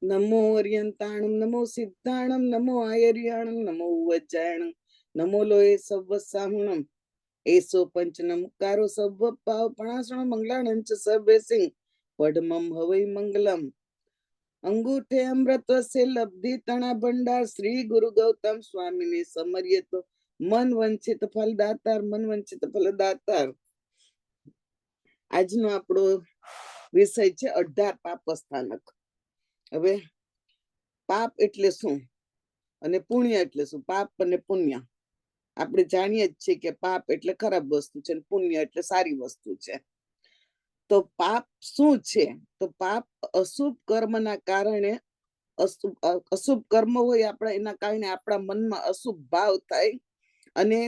નમો અર્યંતાણમ નમો સિદ્ધાણમ નમો આયર્યાણમ નમો વજ્જાયણમ નમો લોય સવ્વ સાહુણમ એસો પંચનમ કારો સવ્વ પાવ પણાસણ મંગલાણં ચ સર્વે સિંહ પડમમ હવૈ મંગલમ અંગૂઠે અમૃતવસે લબ્ધિ તણા ભંડાર શ્રી ગુરુ ગૌતમ સ્વામીને સમર્યતો મન વંચિત ફલદાતાર મન વંચિત ફલદાતાર. આજનો આપણો વિષય છે 18 પાપ સ્થાનક. હવે પાપ એટલે શું અને પુણ્ય એટલે શું? પાપ અને પુણ્ય આપણે જાણીએ જ છીએ કે પાપ એટલે ખરાબ વસ્તુ છે અને પુણ્ય એટલે સારી વસ્તુ છે. તો પાપ શું છે? તો પાપ અશુભ કર્મના કારણે અશુભ કર્મ હોય આપણા, એના કારણે આપણા મનમાં અશુભ ભાવ થાય અને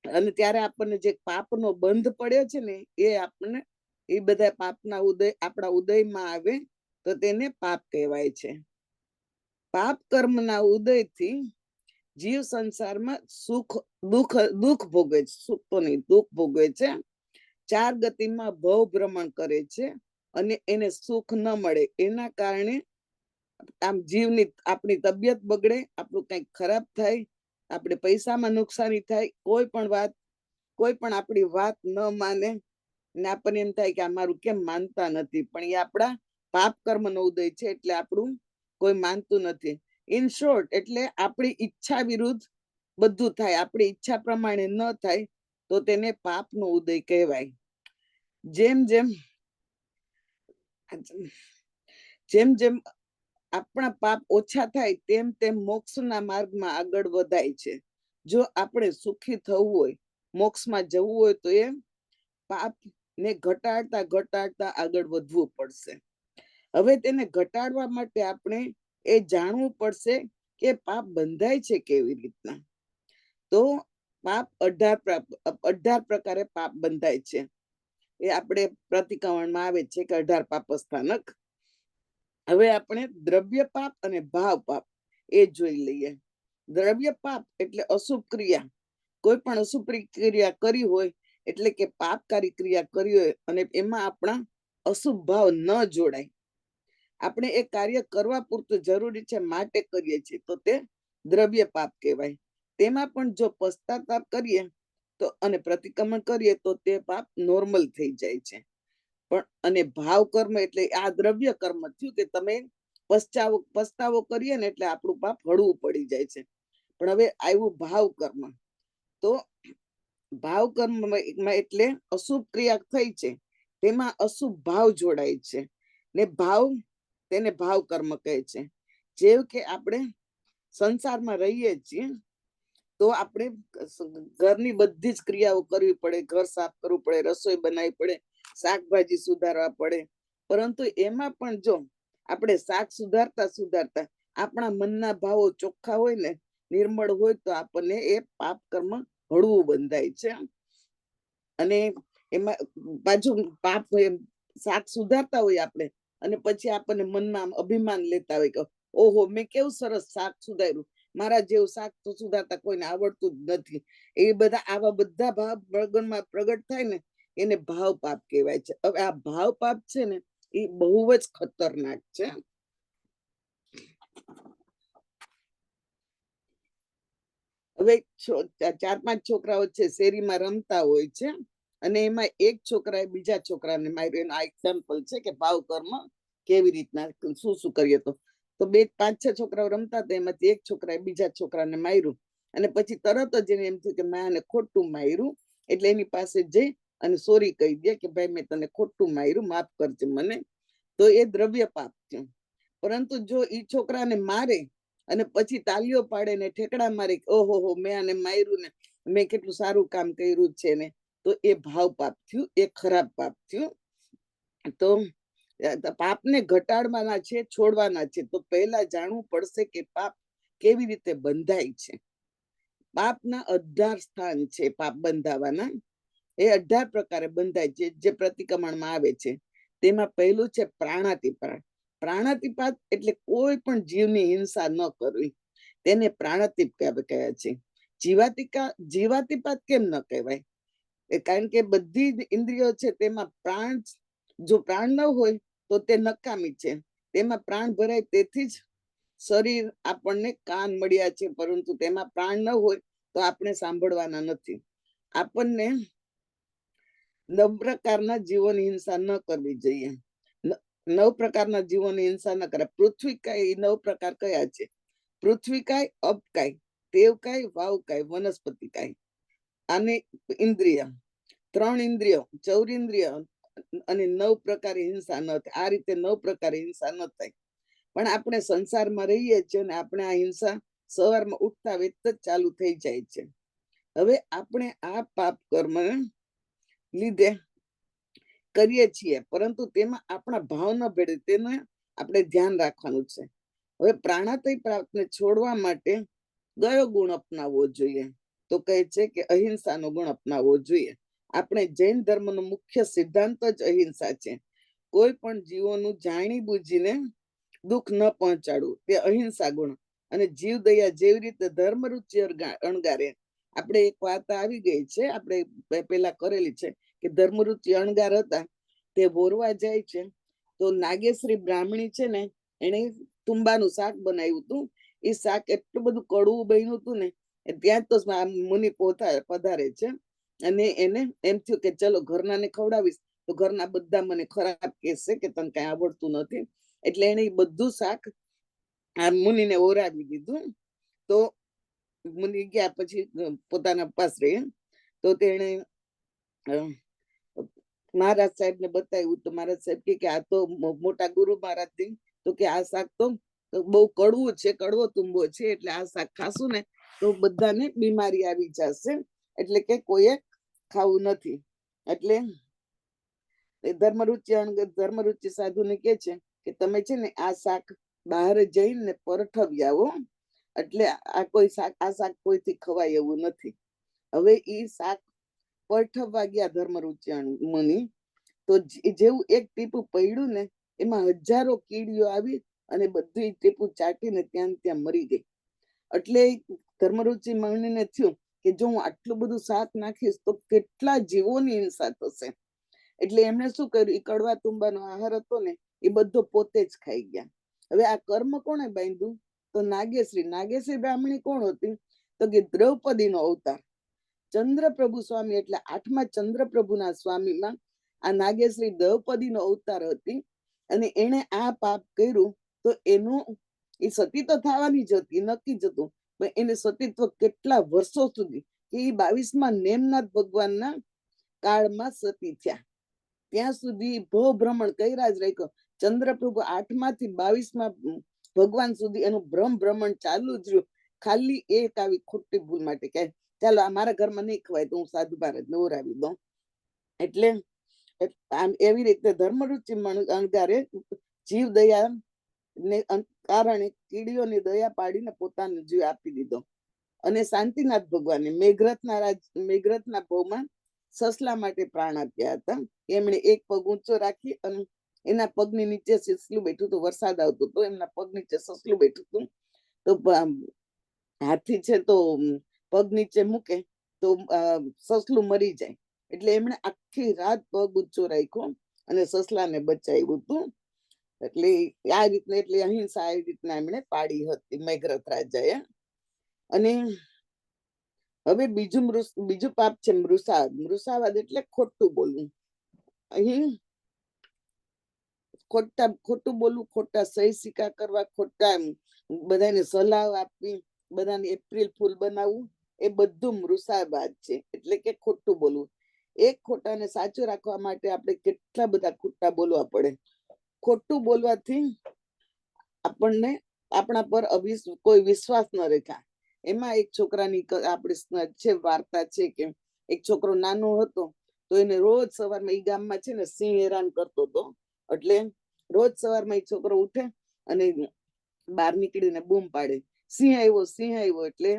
અને ત્યારે આપણને જે પાપનો બંધ પડ્યો છે ને એ આપણને એ બધા પાપના ઉદય આપણા ઉદયમાં આવે તો તેને પાપ કહેવાય છે. પાપ કર્મના ઉદયથી જીવ સંસારમાં દુઃખ ભોગવે છે. સુખ તો નહીં, દુઃખ ભોગવે છે. 4 ગતિમાં ભવ ભ્રમણ કરે છે અને એને સુખ ન મળે એના કારણે આમ જીવની આપણી તબિયત બગડે, આપણું કંઈક ખરાબ થાય, આપણે પૈસામાં નુકસાની થાય, કોઈ પણ આપણી વાત ન માને ને આપણને એમ થાય કે આ મારું કેમ માનતા નથી, પણ એ આપણા પાપ કર્મનો ઉદય છે એટલે આપણું કોઈ માનતું નથી. ઇન શોર્ટ એટલે આપણી ઈચ્છા વિરુદ્ધ બધું થાય, આપણી ઈચ્છા પ્રમાણે ન થાય તો તેને પાપનો ઉદય કહેવાય. જેમ જેમ જેમ જેમ આપણા પાપ ઓછા થાય તેમ તેમ મોક્ષના માર્ગમાં આગળ વધાય છે. જો આપણે સુખી થવું હોય, મોક્ષમાં જવું હોય તો એ પાપને ઘટાડતા ઘટાડતા આગળ વધવું પડશે. હવે તેને ઘટાડવા માટે આપણે એ જાણવું પડશે કે પાપ બંધાય છે કેવી રીતના. તો પાપ 18 પ્રકારે પાપ બંધાય છે. એ આપણે પ્રતિક્રમણમાં આવે છે કે 18 પાપ સ્થાનક. હવે આપણે દ્રવ્ય પાપ અને ભાવ પાપ એ જોઈ લઈએ. દ્રવ્ય પાપ એટલે અશુભ ક્રિયા, કોઈ પણ અશુભ ક્રિયા કરી હોય એટલે કે પાપકારી ક્રિયા કરી હોય અને એમાં આપણા અશુભ ભાવ ન જોડાય, આપણે એ કાર્ય કરવા પૂરતું જરૂરી છે માટે કરીએ છીએ તો તે દ્રવ્ય પાપ કહેવાય. તેમાં પણ જો પશ્ચાતાપ કરીએ તો અને પ્રતિક્રમણ કરીએ તો તે પાપ નોર્મલ થઈ જાય છે. પણ અને ભાવ કર્મ એટલે આ દ્રવ્ય કર્મ થયું કે તમે પસ્તાવો કરીએ ને એટલે આપણું પાપ હળવું પડી જાય છે. પણ હવે આવ્યું ભાવ કર્મ. તો ભાવ કર્મમાં એટલે અશુભ ક્રિયા થઈ છે તેમાં અશુભ ભાવ જોડાય છે ને તેને ભાવ કર્મ કહે છે. જેવું કે આપણે સંસારમાં રહીએ છીએ તો આપણે ઘરની બધી જ ક્રિયાઓ કરવી પડે, ઘર સાફ કરવું પડે, રસોઈ બનાવવી પડે, શાકભાજી સુધારવા પડે. પરંતુ એમાં પણ જો આપણે શાક સુધારતા સુધારતા આપણા મનના ભાવો ચોખ્ખા હોય ને, નિર્મળ હોય તો આપણને એ પાપ કર્મ હળવું બંધાય છે. અને એમાં પાછું પાપ શાક સુધારતા હોય આપણે અને પછી આપણને મનમાં અભિમાન લેતા હોય કે ઓહો મેં કેવું સરસ શાક સુધાર્યું, મારા જેવું શાક તો સુધારતા કોઈને આવડતું જ નથી. એ બધા આવા બધા ભાવ પ્રગટ થાય ને એને ભાવ પાપ કહેવાય છે. હવે આ ભાવ પાપ છે ને એ બહુ જ ખતરનાક છે. હવે 4-5 છોકરાઓ છે શેરીમાં રમતા હોય છે અને એમાં એક છોકરાએ બીજા છોકરાને માર્યો. એનો આ એક્ઝામ્પલ છે કે ભાવ કર્મ કેવી રીતના શું શું કરીએ તો 5-6 છોકરાઓ રમતા હતા, એમાંથી એક છોકરાએ બીજા છોકરાને માર્યું અને પછી તરત જ એને એમ થયું કે મેં આને ખોટું માર્યું, એટલે એની પાસે જઈ અને સોરી કહી દે કે ભાઈ મેં તને ખોટું માર્યું, માફ કરજે મને. તો એ દ્રવ્ય પાપ થયું. પરંતુ જો એ છોકરાને મારે અને પછી તાલીઓ પાડે ને ઠેકડા મારે, ઓહો હો મેં આને માર્યું ને મેં કેટલું સારું કામ કર્યું છે ને, તો એ ભાવ પાપ થયું, એ ખરાબ પાપ થયું. તો પાપને ઘટાડવાના છે, છોડવાના છે, તો પહેલા જાણવું પડશે કે પાપ કેવી રીતે બંધાય છે. પાપના 18 સ્થાન છે પાપ બંધાવાના. એ 18 પ્રકારે બંધાય છે જે પ્રતિક્રમણમાં આવે છે. તેમાં પહેલું છે પ્રાણાતિપાત. પ્રાણાતિપાત એટલે કોઈ પણ જીવની હિંસા ન કરવી, તેને પ્રાણાતિપ કહે છે. જીવાતિપાત કેમ ન કહેવાય? કારણ કે બધી જ ઇન્દ્રિયો છે તેમાં જો પ્રાણ ન હોય તો તે નકામી છે. તેમાં પ્રાણ ભરાય તેથી જ શરીર આપણને કાન મળ્યા છે, પરંતુ તેમાં પ્રાણ ન હોય તો આપણે સાંભળવાના નથી. આપણને 9 પ્રકારના જીવોની હિંસા ન કરવી જોઈએ. 9 પ્રકારના જીવોની હિંસા ન કરાય. પૃથ્વીકાય એ 9 પ્રકાર કયા છે? પૃથ્વીકાય, અપકાય, દેવકાય, વાવકાય, વનસ્પતિકાય અને ઇન્દ્રિય. 3 ઇન્દ્રિયો, 14 ઇન્દ્રિય અને 9 પ્રકારે હિંસા ન થાય. આ રીતે 9 પ્રકારે હિંસા ન થાય. પણ આપણે સંસારમાં રહીએ છીએ અને આપણે આ હિંસા સવારમાં ઉઠતા વેત જ ચાલુ થઈ જાય છે. હવે આપણે આ પાપ કર્મ લીધે કરીએ છીએ, પરંતુ તેમાં આપણા ભાવ ન ભેળે તેને આપણે ધ્યાન રાખવાનું છે. હવે પ્રાણાતય પ્રાપ્તને છોડવા માટે કયો ગુણ અપનાવવો જોઈએ? તો કહે છે કે અહિંસાનો ગુણ અપનાવવો જોઈએ. આપણે જૈન ધર્મનો મુખ્ય સિદ્ધાંત જ અહિંસા છે. કોઈ પણ જીવોનું જાણી બુજીને દુઃખ ન પહોંચાડવું, તે અહિંસા ગુણ. અને જીવ દયા જેવી રીતે ધર્મ રુચિ અણગારે. આપણે એક વાત આવી ગઈ છે, આપણે પેલા કરેલી છે કે ધર્મરુચિ અણગાર હતા, તે બોરવા જાય છે તો નાગેશ્રી બ્રાહ્મણી છે ને, એને તુંબાનું શાક બનાવ્યું હતું. એ શાક એટલું બધું કડવું બન્યું હતું ને, ત્યાં તો મુનિ પધારે છે અને એને એમ થયું કે ચલો ઘરનાને ખવડાવીશ તો ઘરના બધા મને ખરાબ કહેશે કે તને કઈ આવડતું નથી. એટલે એને બધું શાક આ મુનિને ઓરાવી દીધું. તો મુનિ ગયા પછી પોતાના પાસરે, તો તેને મહારાજ સાહેબ ને બતાવ્યું. તો મહારાજ સાહેબ કે આ તો મોટા ગુરુ મહારાજ થી, તો કે આ શાક તો બહુ કડવું છે, કડવો તુંબો છે, એટલે આ શાક ખાશું ને તો બધાને બીમારી આવી જશે, એટલે કે કોઈએ ખાવું નથી. એટલે ધર્મરુચિ સાધુને કે છે કે તમે છે ને આ શાક બહાર જઈને પરઠવી આવો, એટલે આ કોઈ શાક, આ શાક કોઈથી ખવાય એવું નથી. હવે ઈ શાક પરઠવવા ગયા ધર્મરુચિ મુનિ, તો જેવું એક ટીપું પડ્યું ને, એમાં હજારો કીડીઓ આવી અને બધી ટીપું ચાટીને ત્યાં મરી ગઈ. એટલે ધર્મરુચિ મુનિને થયું કે જો હું આટલું બધું શાક નાખીશ તો કેટલા જીવોની હિંસા થશે. એટલે એમણે શું કર્યું, એ કડવા તુંબાનો આહાર હતો ને એ બધો પોતે જ ખાઈ ગયા. હવે આ કર્મ કોણે બાંધ્યું? તો નાગેશ્રી બ્રાહ્મણી કોણ હતી? તો કે દ્રૌપદીનો અવતાર. ચંદ્રપ્રભુ સ્વામી એટલે 8મા ચંદ્રપ્રભુના સ્વામીમાં આ નાગેશ્રી દ્રૌપદીનો અવતાર હતી. અને એને આ પાપ કર્યું તો એનું, એ સતી તો થવાની જ હતી, નક્કી જ હતું, પણ એને સતીત્વ કેટલા વર્ષો સુધી, કે એ 22મા નેમનાથ ભગવાનના કાળમાં સતી થયા, ત્યાં સુધી ભ્રમણ કર્યા જ રાખ્યો. ચંદ્રપ્રભુ 8માંથી 22મા ભગવાન સુધી એનું ભ્રમણ ચાલુ જ રહ્યું, ખાલી એક આવી ખોટી ભૂલ માટે કે ચાલો આ મારા ઘરમાં નહીં ખવાય તો હું સાધુ મહારાજ નવરાવી દઉં. એટલે એવી રીતે ધર્મરુચિ અણગારે જીવ દયા ને કારણે કીડીઓની દયા પાડીને પોતાનો જીવ આપી દીધો. અને શાંતિનાથ ભગવાને મેઘરથના ભવમાં સસલા માટે પ્રાણ આપ્યા હતા. એમણે એક પગ ઊંચો રાખી અને એના પગની નીચે સસલું બેઠું હતું. વરસાદ આવતો હતો, એમના પગ નીચે સસલું બેઠું હતું. તો હાથી છે તો પગ નીચે મૂકે તો સસલું મરી જાય. એટલે એમણે આખી રાત પગ ઊંચો રાખ્યો અને સસલાને બચાવ્યું હતું. એટલે આ રીતના, એટલે અહિંસા આવી રીતના એમણે પાડી હતી મેઘરથ રાજાએ. અને હવે બીજું પાપ છે મૃષાવાદ. મૃષાવાદ એટલે ખોટું બોલવું. અહીં ખોટું બોલવું, ખોટા સહી સિક્કા કરવા, ખોટા બધાને સલાહ આપવી, બધાને એપ્રિલ ફૂલ બનાવવું, એ બધું મૃષાવાદ છે. એટલે કે ખોટું બોલવું. એક ખોટાને સાચું રાખવા માટે આપણે કેટલા બધા ખોટા બોલવા પડે. ખોટું બોલવાથી આપણને આપણા પર કોઈ વિશ્વાસ ન રેખા. એમાં એક છોકરાની આપણી છે વાર્તા છે કે એક છોકરો નાનો હતો તો એને રોજ સવારમાં એ ગામમાં છે ને સિંહ હેરાન કરતો હતો. એટલે રોજ સવારમાં એ છોકરો ઉઠે અને બહાર નીકળીને બૂમ પાડે, સિંહ આવ્યો, સિંહ આવ્યો. એટલે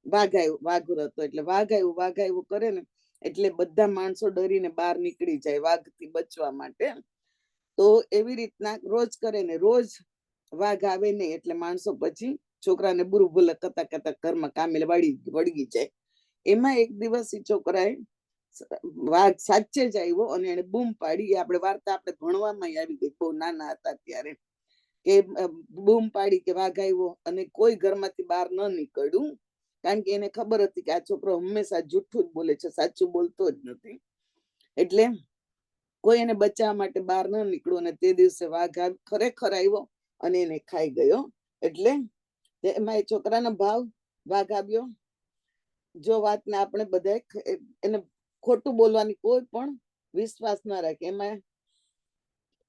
વાઘુર હતો, એટલે વાઘ આવ્યો કરે ને, એટલે બધા માણસો ડરીને બહાર નીકળી જાય વાઘથી બચવા માટે. તો એવી રીતના રોજ કરે ને રોજ વાઘ આવે નહીં, એટલે માણસો પછી છોકરાને બુરું ભૂલ કરતા ઘરમાં કામે વળગી જાય. એમાં એક દિવસ એ છોકરાએ વાઘ સાચે જ આવ્યો અને એને બૂમ પાડી. આપણે વાર્તા આપણે ભણવામાં આવી ગઈ બહુ નાના હતા ત્યારે. કે બૂમ પાડી કે વાઘ આવ્યો અને કોઈ ઘરમાંથી બહાર ન નીકળ્યું, કારણ કે એને ખબર હતી કે આ છોકરો હંમેશા જૂઠું જ બોલે છે, સાચું બોલતો જ નથી. એટલે કોઈ એને બચાવવા માટે બહાર ન નીકળ્યું અને તે દિવસે વાઘ ખરેખર આવ્યો અને એને ખાઈ ગયો. એટલે એમાં એ છોકરાનો ભાવ વાઘ આવ્યો. જો વાતને આપણે બધા એને ખોટું બોલવાની કોઈ પણ વિશ્વાસ ના રાખે એમાં.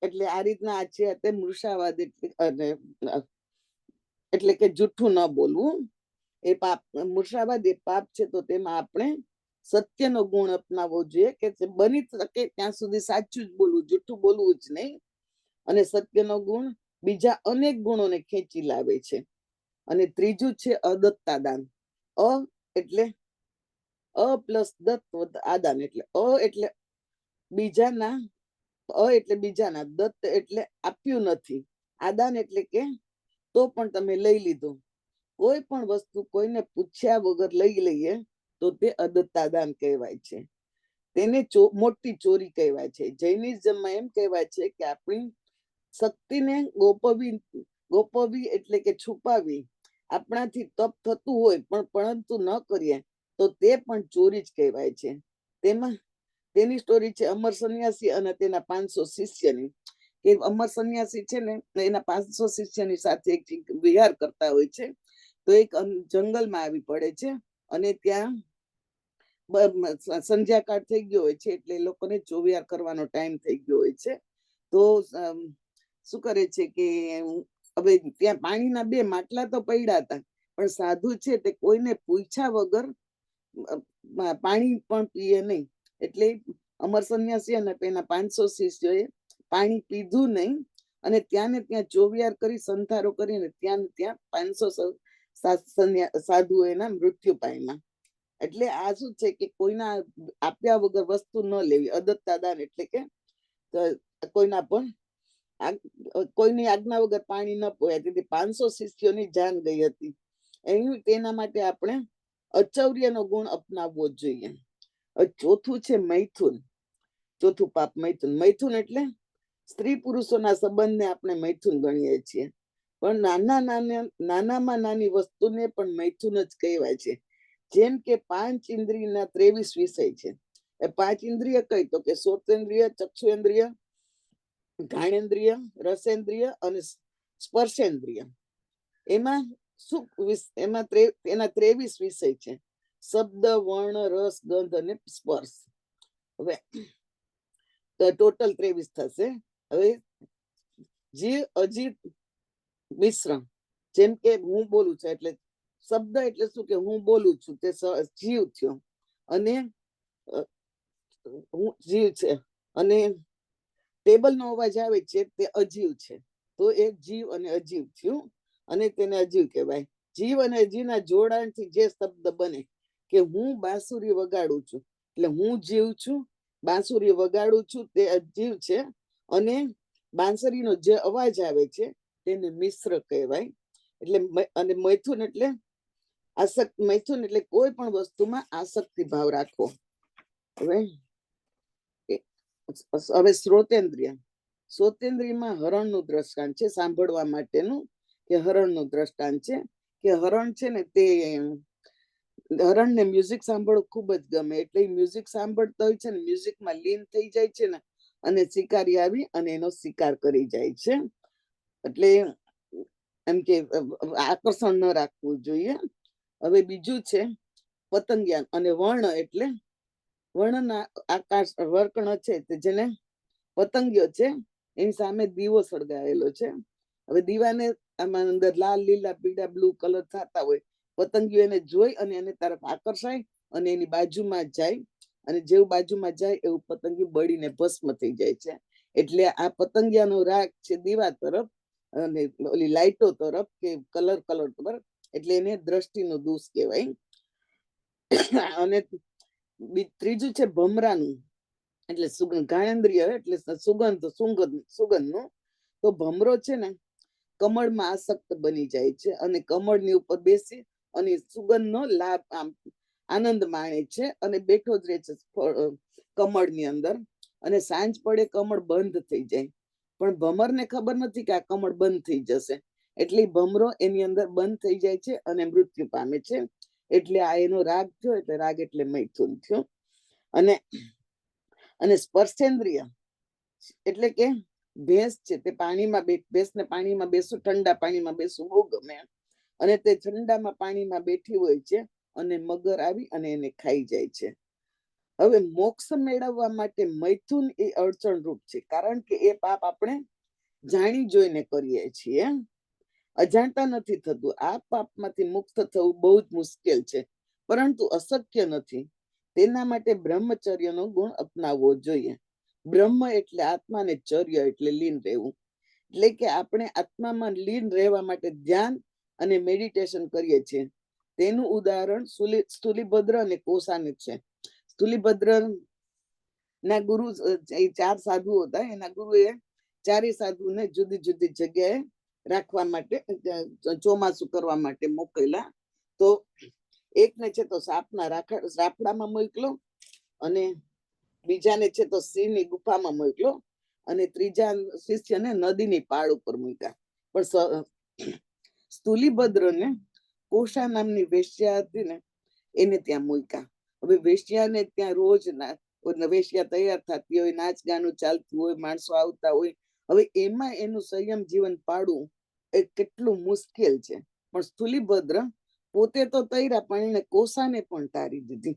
એટલે આ રીતના આ છે તે મૃષાવાદ એટલે કે જૂઠું ન બોલવું એ પાપ. મૃષાવાદ એ પાપ છે. તો તેમાં આપણે સત્યનો ગુણ અપનાવવો જોઈએ કે બની શકે ત્યાં સુધી સાચું જ બોલવું, જૂઠું બોલવું જ નહીં. અને સત્યનો ગુણ બીજા અનેક ગુણોને ખેંચી લાવે છે. અને ત્રીજું છે અદત્તા દાન. અ એટલે પ્લસ દત્ત આદાન, એટલે એટલે બીજાના, એટલે બીજાના, દત્ત એટલે આપ્યું નથી, આદાન એટલે કે તો પણ તમે લઈ લીધું. કોઈ પણ વસ્તુ કોઈને પૂછ્યા વગર લઈ લઈએ તો તે અદત્તા દાન કહેવાય છે. તેને મોટી ચોરી કહેવાય છે. જૈનિઝમમાં એમ કહેવાય છે કે આપણી શક્તિને ગોપવી એટલે કે છુપાવી આપણાથી તપ થતું હોય પણ પરંતુ ન કરીએ તો તે પણ ચોરી જ કહેવાય છે. તેની સ્ટોરી છે અમર સંન્યાસી અને તેના 500 શિષ્યની. કે અમર સંન્યાસી છે ને એના 500 શિષ્યની સાથે એક વિહાર કરતા હોય છે. તો એક જંગલમાં આવી પડે છે અને ત્યાં સંધ્યાકાળ થઈ ગયો હોય છે, એટલે લોકોને ચોવિહાર કરવાનો ટાઈમ થઈ ગયો હોય છે. તો શું કરે છે કે હવે ત્યાં પાણીના 2 માટલા તો પડ્યા હતા, પણ સાધુ છે તે કોઈને પૂછ્યા વગર પાણી પણ પીએ નહીં. એટલે અમર સંન્યાસી અને તેના 500 શિષ્યોએ પાણી પીધું નહીં અને ત્યાં ને ત્યાં ચોવિહાર કરી સંધારો કરીને ત્યાં 500 સાધુઓ એના મૃત્યુ પામ્યા. એટલે આ શું છે કે કોઈના આપ્યા વગર વસ્તુ ન લેવી. અદત્તા દાન એટલે કે કોઈના પણ કોઈની આજ્ઞા વગર પાણી ન પીવાય. તેથી 500 શિષ્યોની જાન ગઈ હતી. તેના માટે આપણે અચૌર્યનો ગુણ અપનાવવો જોઈએ. ચોથું છે મૈથુન. ચોથું પાપ મૈથુન. મૈથુન એટલે સ્ત્રી પુરુષોના સંબંધને આપણે મૈથુન ગણીએ છીએ, પણ નાનામાં નાની વસ્તુને પણ મૈથુન જ કહેવાય છે. જેમ કે 5 ઇન્દ્રિયના 23 વિષય છે. એ 5 ઇન્દ્રિય કઈ? તો કે શ્રોતેન્દ્રિય, ચક્ષુેન્દ્રિય, ઘાણેન્દ્રિય, રસેન્દ્રિય અને સ્પર્શેન્દ્રિય. એમાં એના 23 વિષય છે. શબ્દ, વર્ણ, રસ, ગંધ અને સ્પર્શ. હવે ટોટલ 23 થશે. હવે જીવ અજીવ મિશ્રણ. જેમ કે હું બોલું છું એટલે શબ્દ એટલે શું કે હું બોલું છું, તે જીવ થયો. અને હું જીવ છે અને ટેબલ નો અવાજ આવે છે તે અજીવ છે. તો એ જીવ અને અજીવ થયું અને તેને અજીવ કહેવાય. જીવ અને અજીવના જોડાણથી જે શબ્દ બને કે હું બાંસુરી વગાડું છું એટલે હું જીવ છું, બાંસુરી વગાડું છું તે અજીવ છે. અને બાંસુરીનો જે અવાજ આવે છે તેને મિશ્ર કહેવાય. એટલે અને મૈથુન એટલે મૈથુન એટલે કોઈ પણ વસ્તુમાં આસક્તિ ભાવ રાખવો. હવે શ્રોતેન્દ્રિય. શ્રોતેન્દ્રિયમાં હરણનું દ્રષ્ટાંત છે સાંભળવા માટેનું, કે હરણનું દ્રષ્ટાંત છે કે હરણ છે ને તે હરણને મ્યુઝિક સાંભળવું ખૂબ જ ગમે. એટલે મ્યુઝિક સાંભળતો હોય છે ને મ્યુઝિકમાં લીન થઈ જાય છે ને અને શિકારી આવી અને એનો શિકાર કરી જાય છે. એટલે એમ કે આકર્ષણ ન રાખવું જોઈએ. હવે બીજું છે પતંગિયાન. અને વર્ણ એટલે વર્ણના આકાશ વર્કણ છે જેને પતંગિયો છે એની સામે દીવો સળગાવેલો છે. હવે દીવાને આમાં અંદર લાલ, લીલા, પીળા, બ્લુ કલર થતા હોય. પતંગિયો એને જોઈ અને એને તરફ આકર્ષાય અને એની બાજુમાં જાય અને જેવું બાજુમાં જાય એવું પતંગિયું બળીને ભસ્મ થઈ જાય છે. એટલે આ પતંગિયાનો રાગ છે દીવા તરફ અને ઓલી લાઈટો તરફ કે કલર તરફ. એટલે એને દ્રષ્ટિનો દોષ કહેવાય. અને ત્રીજું છે ભમરાનું. એટલે ઘાણેન્દ્રિય એટલે સુગંધનું. તો ભમરો છે ને કમળમાં આસક્ત બની જાય છે અને કમળની ઉપર બેસી અને સુગંધનો લાભ આનંદ માણે છે અને બેઠો જ રહે છે કમળની અંદર. અને સાંજ પડે કમળ બંધ થઈ જાય પણ ભમરને ખબર નથી કે આ કમળ બંધ થઈ જશે, એટલે ભમરો એની અંદર બંધ થઈ જાય છે અને મૃત્યુ પામે છે. એટલે આ એનો રાગ થયો, એટલે રાગ એટલે મૈથુન થયો. અને અને સ્પર્શેન્દ્રિય એટલે કે ભેંસ છે તે પાણીમાં ભેંસને પાણીમાં બેસવું, ઠંડા પાણીમાં બેસવું બહુ ગમે, અને તે ઠંડામાં પાણીમાં બેઠી હોય છે અને મગર આવી અને એને ખાઈ જાય છે. હવે મોક્ષ મેળવવા માટે મૈથુન એ અડચણરૂપ છે, કારણ કે એ પાપ આપણે જાણી જોઈને કરીએ છીએ, અજાણતા નથી થતું. આ પાપમાંથી મુક્ત થવું બહુ જ મુશ્કેલ છે, પરંતુ અશક્ય નથી. તેના માટે બ્રહ્મચર્યનો ગુણ અપનાવવો જોઈએ. બ્રહ્મ એટલે આત્મા ને ચર્ય એટલે લીન રહેવું. એટલે કે આપણે આત્મામાં લીન રહેવા માટે ધ્યાન અને મેડિટેશન કરીએ છીએ. તેનું ઉદાહરણ સ્થુલીભદ્ર અને કોસાને છે. સ્થુલીભદ્ર ના ગુરુ, એ 4 સાધુઓ હતા, એના ગુરુએ 4 સાધુને જુદી જુદી જગ્યાએ રાખવા માટે, ચોમાસું કરવા માટે મોકલેલા. તો એકને છે તો સાપના રાફડામાં મોકલો, અને બીજાને છે તો સિંહની ગુફામાં મોકલો, અને ત્રીજા શિષ્યને નદીની પાળ ઉપર મૂક્યા. પણ સ્થુલીભદ્રને કોષા નામની વેશ્યા હતી ને, એને ત્યાં મૂક્યા. હવે વેશ્યાને ત્યાં રોજ વેશ્યા તૈયાર થતી હોય, નાચ ગાનું ચાલતું હોય, માણસો આવતા હોય. હવે એમાં એનું સંયમ જીવન પાડવું એ કેટલું મુશ્કેલ છે. પણ સ્થુલીભદ્ર પોતે તો તૈયાર, પણ એને કોષાને પણ તારી દીધી.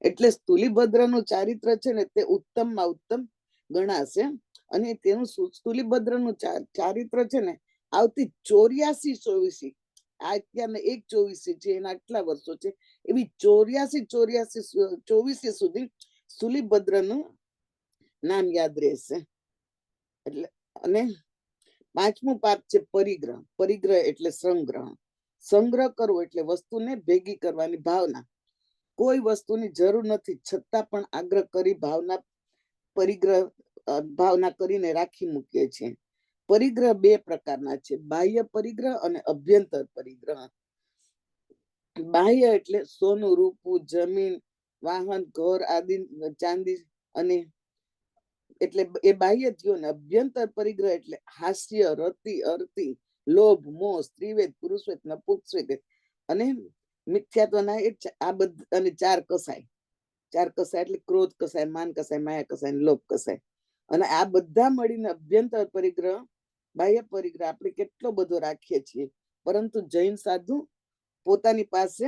એટલે સ્થુલીભદ્રનું ચારિત્ર છે ને તે ઉત્તમમાં ઉત્તમ ગણાશે. અને તેનું સ્થુલીભદ્રનું ચારિત્ર છે ને આવતી 84 આ અત્યારના 1/24 છે, એના આટલા વર્ષો છે, એવી 84 સુધી સ્થુલીભદ્રનું નામ યાદ રહેશે. એટલે અને 5મું પાપ છે પરિગ્રહ. પરિગ્રહ એટલે સંગ્રહ. સંગ્રહ કરવો એટલે વસ્તુને ભેગી કરવાની ભાવના. કોઈ વસ્તુની જરૂર નથી છતાં પણ આગ્રહ કરી ભાવના કરીને રાખી મૂકીએ છીએ. પરિગ્રહ 2 પ્રકારના છે, બાહ્ય પરિગ્રહ અને અભ્યંતર પરિગ્રહ. બાહ્ય એટલે સોનું, રૂપું, જમીન, વાહન, ઘર આદિ, ચાંદી, અને એટલે એ બાહ્ય થયો. ને અભ્યંતર પરિગ્રહ એટલે હાસ્ય, રતિ, અરતિ, લોભ, મોહ, સ્ત્રીવેદ, પુરુષવેદ, નપુંસકવેદ અને મિથ્યાત્વના આ બધા, અને 4 કસાય. 4 કસાય એટલે ક્રોધ કસાય, માન કસાય, માયા કસાય, લોભ કસાય. અને આ બધા મળીને અભ્યંતર પરિગ્રહ. બાહ્ય પરિગ્રહ આપણે કેટલો બધો રાખીએ છીએ, પરંતુ જૈન સાધુ પોતાની પાસે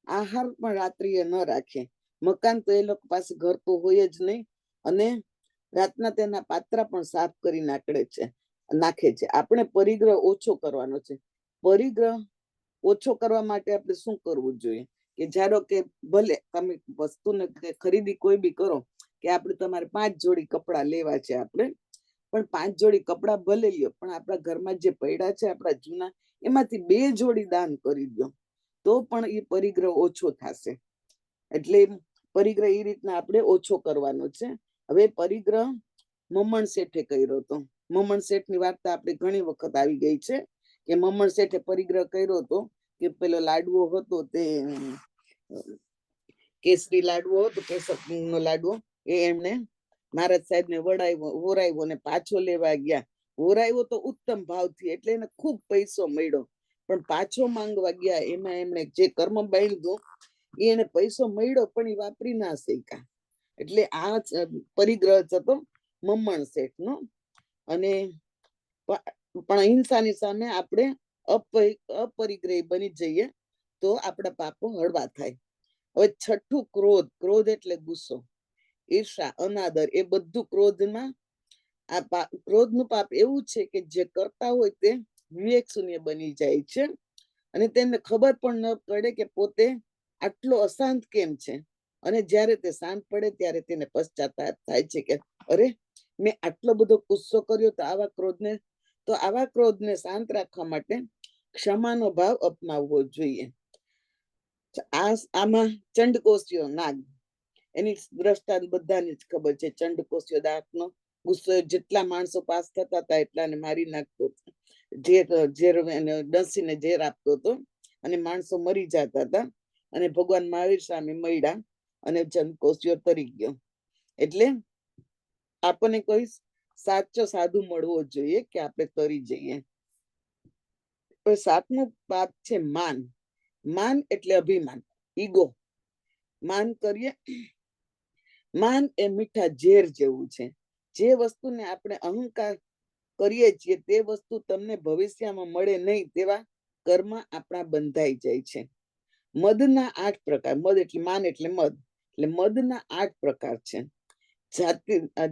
આહાર પણ રાત્રિએ ન રાખે. મકાન તો એ લોકો પાસે ઘર તો હોય જ નહીં, અને રાતના તેના પાત્રા પણ સાફ કરી નાખે છે. આપણે પરિગ્રહ ઓછો કરવાનો છે. પરિગ્રહ ઓછો કરવા માટે આપણે શું કરવું જોઈએ? કે ધારો કે ભલે તમે વસ્તુને ખરીદી કોઈ બી કરો, કે આપણે તમારે 5 જોડી કપડા લેવા છે, આપણે પણ 5 જોડી કપડા ભલે લ્યો, પણ આપણા ઘરમાં જે પડ્યા છે આપણા જૂના, એમાંથી 2 જોડી દાન કરી દો, તો પણ એ પરિગ્રહ ઓછો થશે. એટલે પરિગ્રહ એ રીતના આપણે ઓછો કરવાનો છે. હવે પરિગ્રહ મમણ શેઠે કર્યો હતો. મમણ શેઠની વાર્તા આપણે ઘણી વખત આવી ગઈ છે, કે મમણ શેઠે પરિગ્રહ કર્યો હતો, કે પેલો લાડવો હતો તે કેસરી લાડવો હતો, કેસર નો લાડવો, એ એમને મહારાજ સાહેબ ને વોરાવ્યો ને પાછો લેવા ગયા. વોરાવ્યો તો ઉત્તમ ભાવથી, એટલે એને ખૂબ પૈસો મળ્યો, પણ પાછો માંગવા ગયા એમાં એમણે જે કર્મ બાંધ્યું એને પૈસો મળ્યો, પણ એ વાપરી ના શક્યા. એટલે આ પરિગ્રહ હતો મમણ શેઠ નો. અને પણ અહિંસાની સામે આપણે અપરિગ્રહી બની જઈએ તો આપણા પાપો હળવા થાય. હવે 6થું ક્રોધ. ક્રોધ એટલે ગુસ્સો, ઈર્ષા, અનાદર, એ બધું ક્રોધમાં. આ ક્રોધનું પાપ એવું છે કે જે કરતા હોય તે વિવેક શૂન્ય બની જાય છે, અને તેને ખબર પણ ન પડે કે પોતે આટલો અશાંત કેમ છે. અને જ્યારે તે શાંત પડે ત્યારે તેને પશ્ચાતાપ થાય છે કે અરે, મેં આટલો બધો ગુસ્સો કર્યો. તો આવા ક્રોધને શાંત રાખવા માટે ક્ષમાનો ભાવ અપનાવવો જોઈએ. આમાં ચંડકોષીયો નાગ, એની દ્રષ્ટા બધાને જ ખબર છે. ચંડકોષીયો નાગનો ગુસ્સો જેટલા માણસો પાસ થતા હતા એટલાને મારી નાખતો, ડસીને ઝેર આપતો હતો, અને માણસો મરી જતા હતા. અને ભગવાન મહાવીર સામે મળ્યા, અને ચંડકોષીયો તરી ગયો. એટલે આપણને કહીશ સાચો સાધુ મળવો જોઈએ કે આપણે તરી જઈએ. સાતમું પાપ છે માન. માન એટલે અભિમાન, ઈગો. માન કરીએ, માન એ મીઠા ઝેર જેવું છે. જે વસ્તુને આપણે અહંકાર કરીએ છીએ તે વસ્તુ તમને ભવિષ્યમાં મળે નહીં તેવા કર્મ આપણા બંધાઈ જાય છે. મદના 8 પ્રકાર. મદ એટલે માન એટલે મદ. એટલે મદના 8 પ્રકાર છે.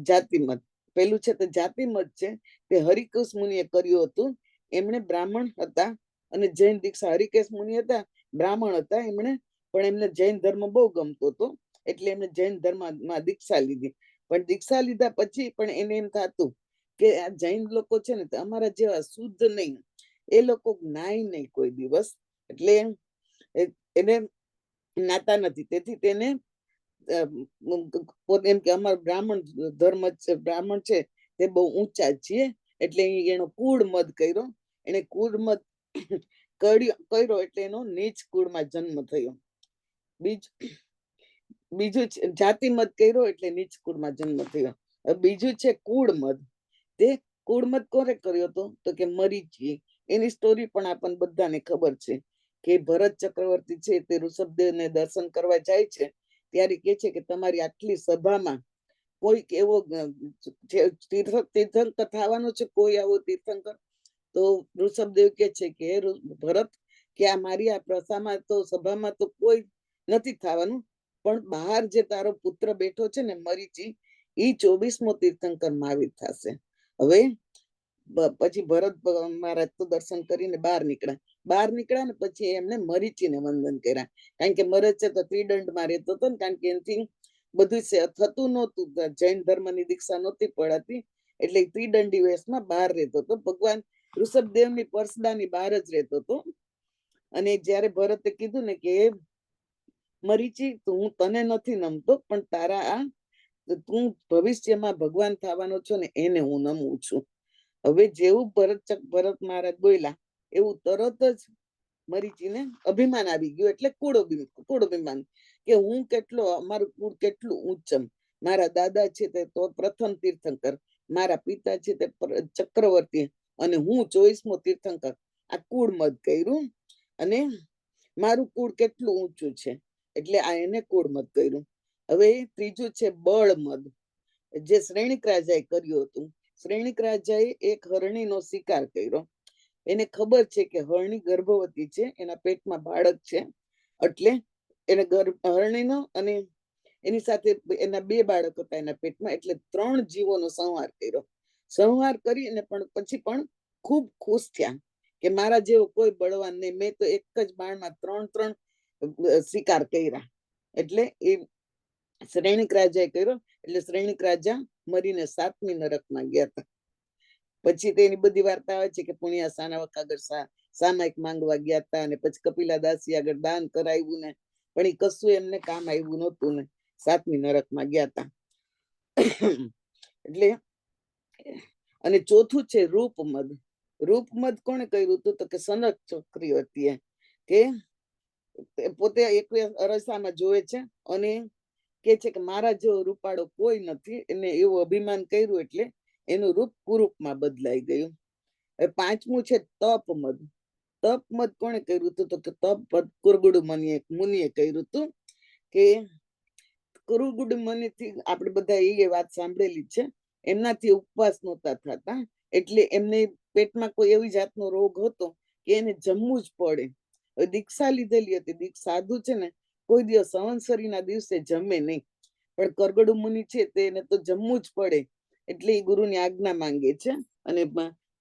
જાતિમત. પેલું છે તો જાતિમત છે, તે હરિકેશ મુનિએ કર્યું હતું. એમણે બ્રાહ્મણ હતા અને જૈન દીક્ષા. હરિકેશ મુનિ હતા, બ્રાહ્મણ હતા. પણ એમને જૈન ધર્મ બહુ ગમતો હતો, એટલે એમને જૈન ધર્મમાં દીક્ષા લીધી. પણ દીક્ષા લીધા પછી પણ એને એમ થતું કે આ જૈન લોકો છે ને અમારા જેવા શુદ્ધ નહીં, એ લોકો નાય નહીં કોઈ દિવસ, એટલે એને નાતા નથી. તેથી તેને પોતે એમ કે અમારો બ્રાહ્મણ ધર્મ છે, બ્રાહ્મણ છે તે બહુ ઊંચા છીએ, એટલે એનો કુળ મદ કર્યો. એને કુળ મદ કર્યો એટલે એનો નીચ કુળમાં જન્મ થયો. બીજું જાતિ મત કર્યો એટલે નીચ કુળમાં જન્મ થયો. બીજું છે કુળ મદ. તે કુળ મત કોને કર્યો હતો તો કે મરીચી. એની સ્ટોરી પણ આપણને બધાને ખબર છે કે ભરત ચક્રવર્તી છે તે ઋષભદેવને દર્શન કરવા જાય છે, ત્યારે કે છે કે તમારી આટલી સભામાં કોઈક એવો તીર્થંકર થવાનો છે, કોઈ આવો તીર્થંકર. તો ઋષભદેવ કે છે કે ભરત, કે આ મારી આ પ્રસામાં તો સભામાં તો કોઈ નથી થવાનું, પણ બહાર જે તારો પુત્ર બેઠો છે ને મરીચી, ઈ 24મો તીર્થંકર મહાવીર થશે. હવે પછી ભરત મહારાજ તો દર્શન કરીને બહાર નીકળ્યા ને પછી એમને મરીચીને વંદન કર્યા. કારણ કે મરીચી તો ત્રિદંડમાં રહેતો હતો ને, કારણ કે એનાથી બધું થતું નહોતું, જૈન ધર્મની દીક્ષા નહોતી પડાતી, એટલે ત્રિદંડી વેશમાં બહાર રહેતો હતો. ભગવાન ઋષભદેવની પરસદાની બહાર જ રહેતો હતો. અને જયારે ભરતે કીધું ને કે મરીચી, હું તને નથી નમતો, પણ તારા આ તું ભવિષ્યમાં ભગવાન થવાનો છો ને એને હું નમું છું. હવે જેવું ભરત મહારાજ બોલ્યા એવું તરત જ મરીચીને અભિમાન આવી ગયું. એટલે કુળ અભિમાન, કે હું કેટલો, અમારું કુળ કેટલું ઊંચમ. મારા દાદા છે તે તો પ્રથમ તીર્થંકર, મારા પિતા છે તે ચક્રવર્તી, અને હું 24મો તીર્થંકર. આ કુળ મત કર્યું અને મારું કુળ કેટલું ઊંચું છે, એટલે આ એને કુળ મત કર્યું. હવે ત્રીજું છે બળ મદ, જે શ્રેણિક રાજાએ કર્યું હતું. શ્રેણિક રાજાએ એક હરણીનો શિકાર કર્યો. એને ખબર છે કે હરણી ગર્ભવતી છે, એના પેટમાં બાળક છે, એટલે એને હરણીનો અને એની સાથે એના 2 બાળક હતા એના પેટમાં, એટલે 3 જીવોનો સંહાર કર્યો. સંહાર કરીને પણ પછી પણ ખૂબ ખુશ થયા કે મારા જેવો કોઈ બળવાન નહીં, મેં તો એક જ બાણમાં 3 શિકાર કર્યા. એટલે એ શ્રેણિક રાજાએ કર્યો. એટલે શ્રેણિક રાજા મરીને 7મી નરકમાં ગયા હતા. પછી તેની બધી વાર્તા આવે છે કે પુણ્યા સાનવક આગળ સામાયિક માંગવા ગયા હતા, અને પછી કપિલા દાસી આગળ દાન કરાવ્યું ને, પણ એ કશું એમને કામ આવ્યું નહોતું ને 7મી નરકમાં ગયા હતા. એટલે અને ચોથું છે રૂપમદ. રૂપમદ કોણે કર્યું હતું તો કે સનક ચક્રવર્તીએ, કે પોતે એક અરસામાં જોવે છે અને કે છે કે મારા જેવો રૂપાળો કોઈ નથી, એને એવું અભિમાન કર્યું એટલે એનું રૂપ કુરૂપમાં બદલાઈ ગયું. 5મું છે તપમદ. તપમદ કોણે કર્યું હતું તો કે તપમદ કુરગુડુ મુનિએ કર્યું હતું. કે કુરગુડુ મુનિથી આપણે બધા એ વાત સાંભળેલી છે, એમનાથી ઉપવાસ નહોતા થતા, એટલે એમને પેટમાં કોઈ એવી જાતનો રોગ હતો કે એને જમવું જ પડે. દીક્ષા લીધેલી હતી, સાધુ છે ને કોઈ દિવસ સંવત્સરીના દિવસે જમે નહીં, પણ કરગડુ મુનિ છે તેને તો જમવું જ પડે, એટલે એ ગુરુની આજ્ઞા માંગે છે. અને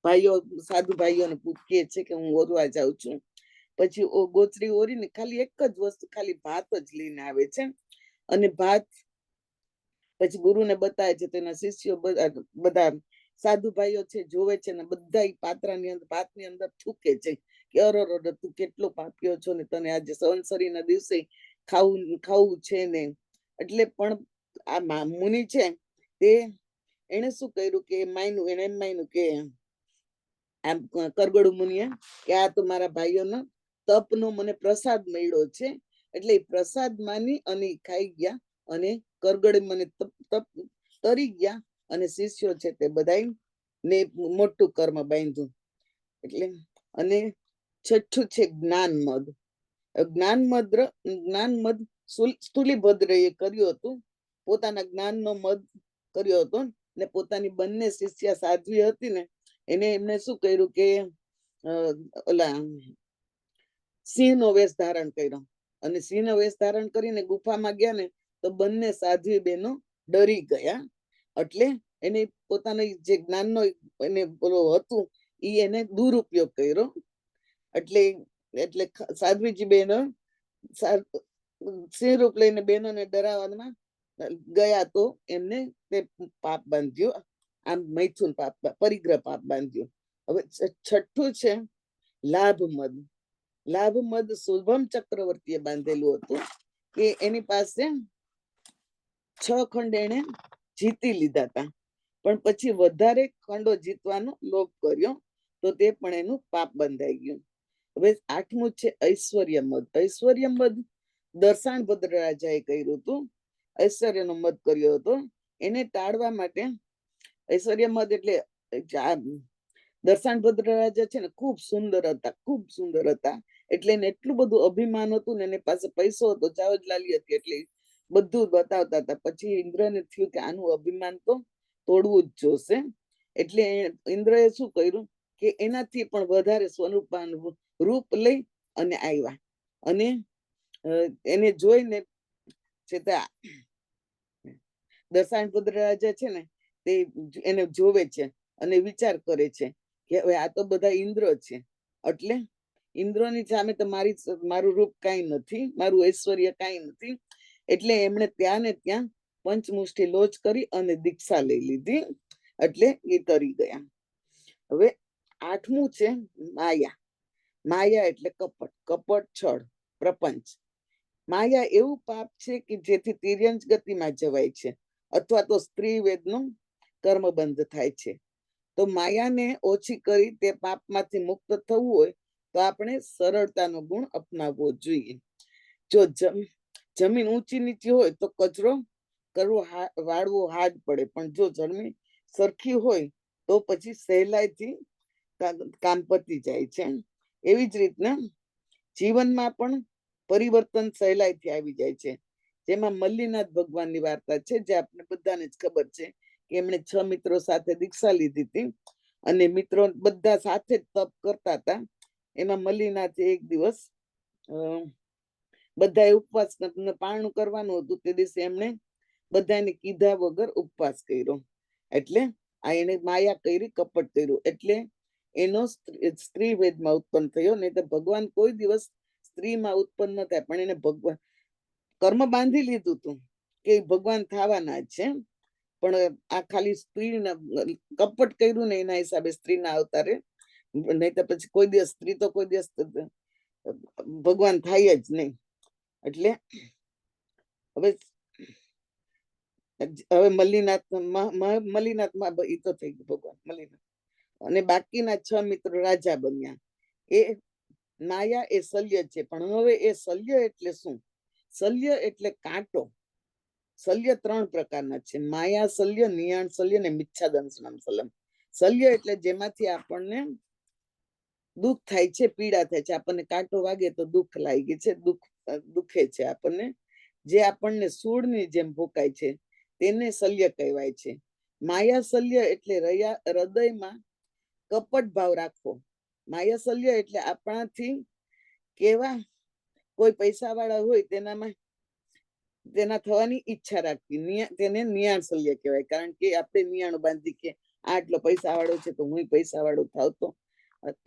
ભાઈઓ, સાધુ ભાઈઓને પૂછે છે કે હું ઓરવા જાઉં છું. પછી ગોચરી ઓરીને ખાલી એક જ વસ્તુ, ખાલી ભાત જ લઈને આવે છે. અને ભાત પછી ગુરુને બતાવે છે. તેના શિષ્યો બધા સાધુ ભાઈઓ છે જોવે છે ને બધા પાત્રાની અંદર, ભાતની અંદર થૂકે છે કે અરર તું કેટલો પાપ્યો છો ને તને આજે સંવત્સરીના દિવસે ખાવું છે ને. એટલે પણ આ મુનિ છે તે એને શું કર્યું કે એને એમ માન્યું કે આમ કરગડુ મુનિએ કે આ તો મારા ભાઈઓનો તપનો મને પ્રસાદ મળ્યો છે, એટલે પ્રસાદ માની અને ખાઈ ગયા, અને કરગડે મને તપ તરી ગયા અને શિષ્યો છે તે બધાય ને મોટું કર્મ બાંધ્યું. એટલે અને છઠ્ઠું છે જ્ઞાન મદ. જ્ઞાન મદ સ્થુલીભદ્ર એ કર્યું હતું, પોતાના જ્ઞાનનો મદ કર્યો હતો ને પોતાની બંને શિષ્ય સાધ્વી હતી ને એને એમને શું કર્યું કે ઓલા સિંહનો વેશ ધારણ કર્યો અને સિંહનો વેશ ધારણ કરીને ગુફામાં ગયા ને તો બંને સાધ્વી બહેનો ડરી ગયા. એટલે એને પોતાનો જે જ્ઞાનનો એને બોલો હતું ઈ એને દુરુપયોગ કર્યો. એટલે એટલે સાધ્વીજી બહેનો સિંહ રૂપ લઈને બહેનોને ડરાવવામાં ગયા તો એમને તે પાપ બાંધ્યો, આમ મૈથુન પાપ, પરિગ્રહ પાપ બાંધ્યો. હવે છઠ્ઠું છે લાભ મદ. લાભ મદ શુભમ ચક્રવર્તીએ બાંધેલું હતું કે એની પાસે 6 ખંડ એને જીતી લીધા હતા, પણ પછી વધારે ખંડો જીતવાનો લોભ કર્યો તો તે પણ એનું પાપ બંધાઈ ગયું. હવે 8મું છે ઐશ્વર્ય મદ. ઐશ્વર્ય મદ દર્શાણભદ્ર રાજાએ કર્યું હતું, ઐશ્વર્યનો મદ કર્યો હતો. એને ટાળવા માટે ઐશ્વર્ય મદ એટલે દર્શાણભદ્ર રાજા છે ને ખૂબ સુંદર હતા, ખૂબ સુંદર હતા. એટલે એને એટલું બધું અભિમાન હતું ને એની પાસે પૈસો હતો, જાવજલાલી હતી, એટલે બધું બતાવતા હતા. પછી ઇન્દ્રને થયું કે આનું અભિમાન તો તોડવું જ જોશે. એટલે ઇન્દ્રએ શું કર્યું કે એનાથી પણ વધારે સ્વરૂપાન રૂપ લઈ અને આવ્યા અને એને જોઈને દર્શાણભદ્ર રાજા છે ને તે એને જોવે છે અને વિચાર કરે છે કે હવે આ તો બધા ઇન્દ્ર છે, એટલે ઇન્દ્રની સામે તો મારું રૂપ કાંઈ નથી, મારું ઐશ્વર્ય કાંઈ નથી. એટલે એમણે ત્યાં ને ત્યાં પંચમુષ્ટિ લોચ કરી અને દીક્ષા લઈ લીધી, એટલે એ તરી ગયા. હવે 8મું છે માયા. માયા એટલે કપટ, કપટ, છળ, પ્રપંચ. માયા એવું પાપ છે કે જેથી તિર્યંચ ગતિમાં જવાય છે અથવા તો સ્ત્રી વેદનો કર્મબંધ થાય છે. તો માયાને ઓછી કરી તે પાપમાંથી મુક્ત થવું હોય તો આપણે સરળતાનો ગુણ અપનાવવો જોઈએ. જો જમીન ઊંચી નીચી હોય તો કચરો કરવો વાળવો હાર્ડ પડે, પણ જો જમીન સરખી હોય તો પછી સહેલાઈથી કામ પતી જાય છે. એવી જ રીતના જીવનમાં પણ પરિવર્તન સહેલાઈથી આવી જાય છે. જેમાં મલ્લીનાથ ભગવાનની વાર્તા છે, જે આપણે બધાને જ ખબર છે કે એમણે 6 મિત્રો સાથે દીક્ષા લીધી હતી અને મિત્રો બધા સાથે જ તપ કરતા હતા. એમાં મલ્લીનાથે એક દિવસ બધાએ ઉપવાસ પારણું કરવાનું હતું, તે દિવસે એમણે બધાને કીધા વગર ઉપવાસ કર્યો. એટલે આ એને માયા કરી, કપટ કર્યું, એટલે એનો સ્ત્રી વેદમાં ઉત્પન્ન થયો. નહીં તો ભગવાન કોઈ દિવસ સ્ત્રીમાં ઉત્પન્ન ન થાય, પણ એને ભગવાન કર્મ બાંધી લીધું હતું કે ભગવાન થવાના છે, પણ આ ખાલી સ્ત્રીના કપટ કર્યું ને એના હિસાબે સ્ત્રીના અવતારે, નહીં તો પછી કોઈ દિવસ સ્ત્રી તો કોઈ દિવસ ભગવાન થાય જ નહીં. એટલે હવે મલ્લીનાથમાં એ તો થઈ ગયું ભગવાન મલ્લીનાથ, અને બાકીના 6 મિત્રો રાજા બન્યા. એ માયા એ શલ્ય છે, પણ હવે એ શલ્ય એટલે શું? શલ્ય એટલે કાંટો. શલ્ય 3 પ્રકારના છે, માયા શલ્ય, નિયાણ શલ્ય ને મિચ્છાદંશનમ શલ્યમ. શલ્ય એટલે જેમાંથી આપણને દુઃખ થાય છે, પીડા થાય છે, આપણને કાંટો વાગે તો દુઃખ લાગે છે, દુખે છે આપણને, જે આપણને સૂળની જેમ ભોકાય છે તેને શલ્ય કહેવાય છે. માયા શલ્ય એટલે હૃદયમાં કપટ ભાવ રાખવો. માયા શલ્ય એટલે આપણાથી કેવા કોઈ પૈસા વાળા હોય તેના થવાની ઈચ્છા રાખવી, તેને નિયાણ શલ્ય કહેવાય. કારણ કે આપણે નિયાણું બાંધી કે આટલો પૈસા વાળો છે તો હું પૈસા વાળો થાવ તો,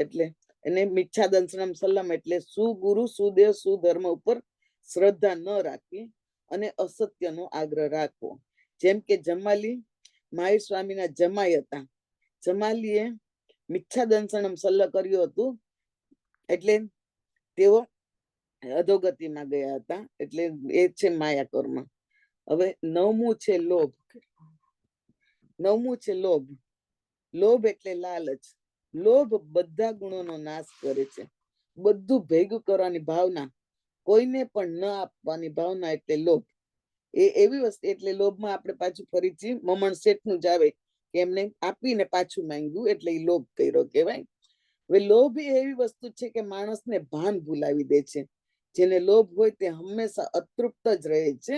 એટલે એને મિચ્છાદંશનમ શલ્યમ એટલે સુગુરુ સુદેવ સુધર્મ ઉપર શ્રદ્ધા ન રાખવી અને અસત્યનો આગ્રહ રાખવો. જેમ કે જમાલી મહાવીર સ્વામીના જમાઈ હતા, જમાલીએ મિચ્છાદંશનમ શલ્ય કર્યું હતું, એટલે તેઓ અધોગતિમાં ગયા હતા. એટલે એ છે માયા કર્મ. હવે 9મું છે લોભ. 9મું છે લોભ. લોભ એટલે લાલચ. લોભ બધા ગુણોનો નાશ કરે છે. બધું ભેગું કરવાની ભાવના, કોઈને પણ ન આપવાની ભાવના એટલે લોભ. એ એવી વસ્તુ, એટલે લોભમાં આપણે પાછું ફરીથી મમણ શેઠનું જ આવે કે એમને આપીને પાછું માંગ્યું એટલે એ લોભ કર્યો કહેવાય. હવે લોભ એ એવી વસ્તુ છે કે માણસને ભાન ભૂલાવી દે છે. જેને લોભ હોય તે હંમેશા અતૃપ્ત જ રહે છે,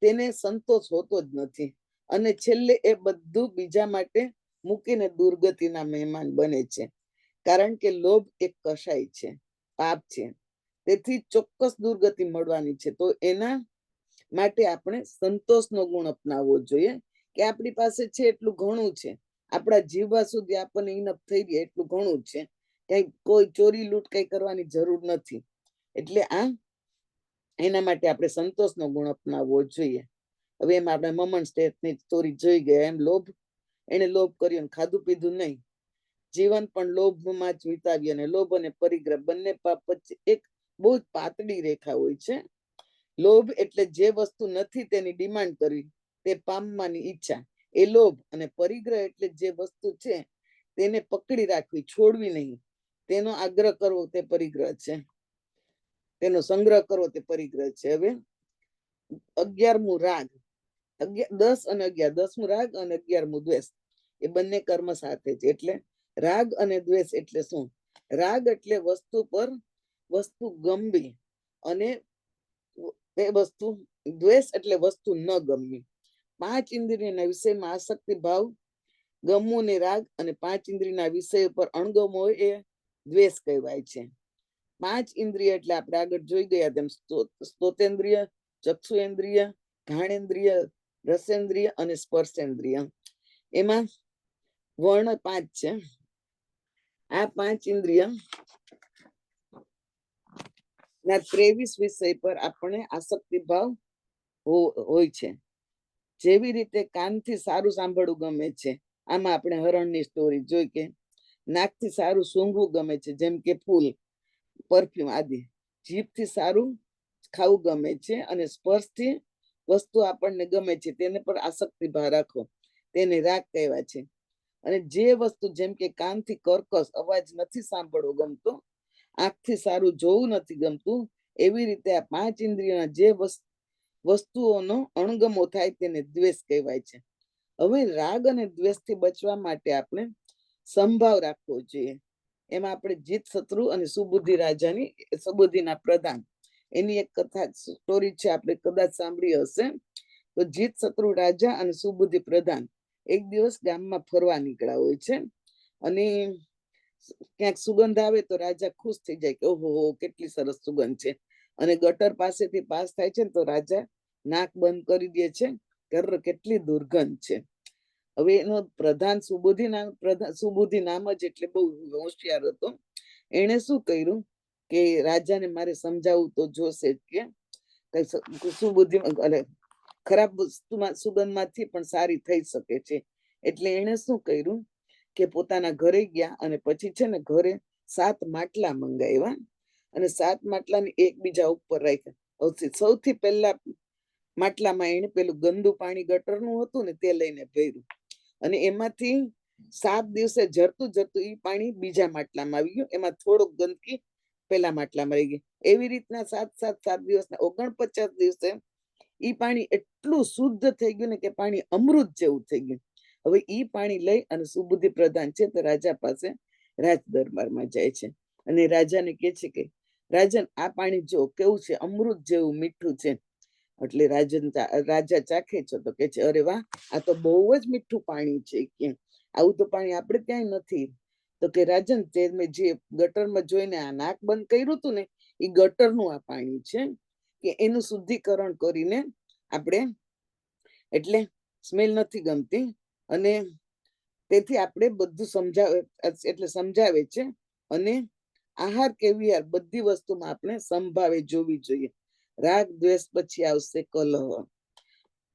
તેને સંતોષ હોતો જ નથી, અને છેલ્લે એ બધું બીજા માટે મૂકીને દુર્ગતિના મહેમાન બને છે. કારણ કે લોભ એક કષાય છે, પાપ છે, તેથી ચોક્કસ દુર્ગતિ મળવાની છે. તો એના માટે આપણે સંતોષનો ગુણ અપનાવવો જોઈએ કે આપણી પાસે છે એટલું ઘણું છે, આપણા જીવવા સુધી આપણને ઇનફ થઈ ગયા એટલું ઘણું છે, કઈ કોઈ ચોરી લૂંટ કઈ કરવાની જરૂર નથી. એટલે એના માટે આપણે સંતોષનો ગુણ અપનાવવો જોઈએ. હવે એમ આપણે મમન સ્ટેટની સ્ટોરી જોઈ ગયા. એમ લોભ, એને લોભ કર્યો, ખાધું પીધું નહીં, જીવન પણ લોભમાં જ વિતાવ્યું. અને લોભ અને પરિગ્રહ બંને પાપ વચ્ચે એક બહુ જ પાતળી રેખા હોય છે. લોભ એટલે જે વસ્તુ નથી તેની ડિમાન્ડ કરવી, તે પામવાની ઈચ્છા, એ લોભ. અને પરિગ્રહ એટલે જે વસ્તુ છે તેને પકડી રાખવી, છોડવી નહીં, તેનો આગ્રહ કરવો તે પરિગ્રહ છે, તેનો સંગ્રહ કરવો તે પરિગ્રહ છે. હવે 11મું રાગ, 10 અને 11, 10મું રાગ અને 11મું દ્વેષ, એ બંને કર્મ સાથે છે. એટલે રાગ અને દ્વેષ એટલે શું? રાગ એટલે વસ્તુ પર વસ્તુ ગમવી, અને એ વસ્તુ, દ્વેષ એટલે વસ્તુ ન ગમવી. 5 ઇન્દ્રિયના વિષયમાં આસક્તિ ભાવ ગમવું ને રાગ, અને 5 ઇન્દ્રિયના વિષય પર અણગમો હોય એ દ્વેષ કહેવાય છે. 5 ઇન્દ્રિય એટલે આપણે આગળ જોઈ ગયા તેમ સ્તોતેન્દ્રિય, ચક્ષુેન્દ્રિય, ઘાણેન્દ્રિય, રસેન્દ્રિય અને સ્પર્શેન્દ્રિય. એમાં વર્ણ 5 છે. આ 5 ઇન્દ્રિય ના 23 વિષય પર આપણે આસક્તિ ભાવ હોય છે. જેવી રીતે કાનથી સારું સાંભળવું ગમે છે, આમાં આપણે હરણની સ્ટોરી જોઈ કે નાકથી સારું સૂંઘવું ગમે છે, જેમ કે ફૂલ, પરફ્યુમ આદિ. જીભથી સારું ખાવું ગમે છે, અને સ્પર્શથી વસ્તુ આપણને ગમે છે તેને પર આસક્તિ ભાવ રાખો, તેને રાગ કહેવાય છે. અને જે વસ્તુ, જેમ કે કાનથી કર્કશ અવાજ નથી સાંભળવો ગમતો, આંખથી સારું જોવું નથી ગમતું, એવી રીતે આ 5 ઇન્દ્રિયોના જે વસ્તુઓનો અણગમો થાય તેને દ્વેષ કહેવાય છે. હવે રાગ અને દ્વેષથી બચવા માટે આપણે સંભાવ રાખવો જોઈએ. એમાં આપણે જીત શત્રુ અને સુબુદ્ધિ રાજાની, સુબુદ્ધિના પ્રધાન, એની એક કથા સ્ટોરી છે, આપણે કદાચ સાંભળી હશે. તો જીત શત્રુ રાજા અને સુબુદ્ધિ પ્રધાન એક દિવસ ગામમાં ફરવા નીકળ્યા હોય છે, અને ક્યાંક સુગંધ આવે તો રાજા ખુશ થઈ જાય કે ઓહો કેટલી સરસ સુગંધ છે, અને ગટર પાસેથી પાસ થાય છે તો રાજા નાક બંધ કરી દે છે, કેટલી દુર્ગંધ છે. હવે એનો પ્રધાન સુબુદ્ધિ નામ જ એટલે બહુ હોશિયાર હતો. એને શું કર્યું કે રાજાને મારે સમજાવવું તો જોશે કે સુબુદ્ધિ ખરાબ વસ્તુમાં સુગંધમાંથી પણ સારી થઈ શકે છે. એટલે એને શું કર્યું કે પોતાના ઘરે ગયા, અને પછી છે ને ઘરે 7 માટલા મંગાવ્યા, અને 7 માટલાને એકબીજા ઉપર રાખ્યા. સૌથી પહેલા માટલામાં એને પેલું ગંદુ પાણી ગટરનું હતું ને તે લઈને ભર્યું, અને એમાંથી 7 દિવસે જરતું જરતું એ પાણી બીજા માટલામાં આવી ગયું, એમાં થોડોક ગંદકી પેલા માટલામાં રહી ગઈ. એવી રીતના 7 દિવસના 49 દિવસે ઈ પાણી એટલું શુદ્ધ થઈ ગયું ને કે પાણી અમૃત જેવું થઈ ગયું. હવે ઈ પાણી લઈ અને સુબુદ્ધિ પ્રધાન છે તો રાજા પાસે રાજ દરબારમાં જાય છે, અને રાજાને કહે છે કે રાજન, આ પાણી જો કેવું છે, અમૃત જેવું મીઠું છે. એટલે રાજા ચાખે છે તો કે છે, અરે વાહ, આ તો બહુ જ મીઠું પાણી છે, કે આવું તો પાણી આપણે ક્યાંય નથી. તો કે રાજન, તે મેં જે ગટરમાં જોઈને આ નાક બંધ કર્યું હતું ને, એ ગટરનું આ પાણી છે, કે એનું શુદ્ધિકરણ કરીને આપણે, એટલે સ્મેલ નથી ગમતી, અને તેથી આપણે બધું સમજાવે છે. અને આહાર કે વિહાર બધી વસ્તુમાં આપણે સંભાવે જોવી જોઈએ. રાગ દ્વેષ પછી આવશે કલહ.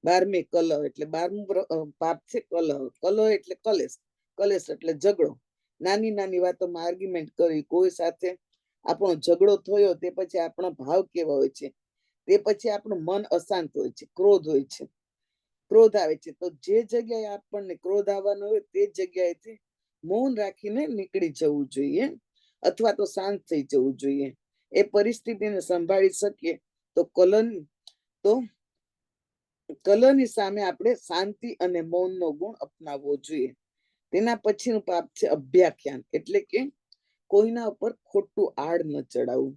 12મી કલહ, એટલે 12મું પાપ છે કલહ. કલહ એટલે કલેશ, કલેશ એટલે ઝઘડો. નાની નાની વાતોમાં આર્ગ્યુમેન્ટ કરી, કોઈ સાથે આપણો ઝઘડો થયો તે પછી આપણા ભાવ કેવા હોય છે, તે પછી આપણું મન અશાંત હોય છે, ક્રોધ હોય છે, ક્રોધ આવે છે. તો જે જગ્યાએ આપણને ક્રોધ આવવાનો હોય તે જગ્યાએથી મૌન રાખીને નીકળી જવું જોઈએ, અથવા તો શાંત થઈ જવું જોઈએ. એ પરિસ્થિતિને સંભાળી શકીએ તો કલન તો કલહની સામે આપણે શાંતિ અને મૌનનો ગુણ અપનાવવો જોઈએ. તેના પછીનું પાપ છે અભ્યાખ્યાન, એટલે કે કોઈના ઉપર ખોટું આડ ન ચડાવવું.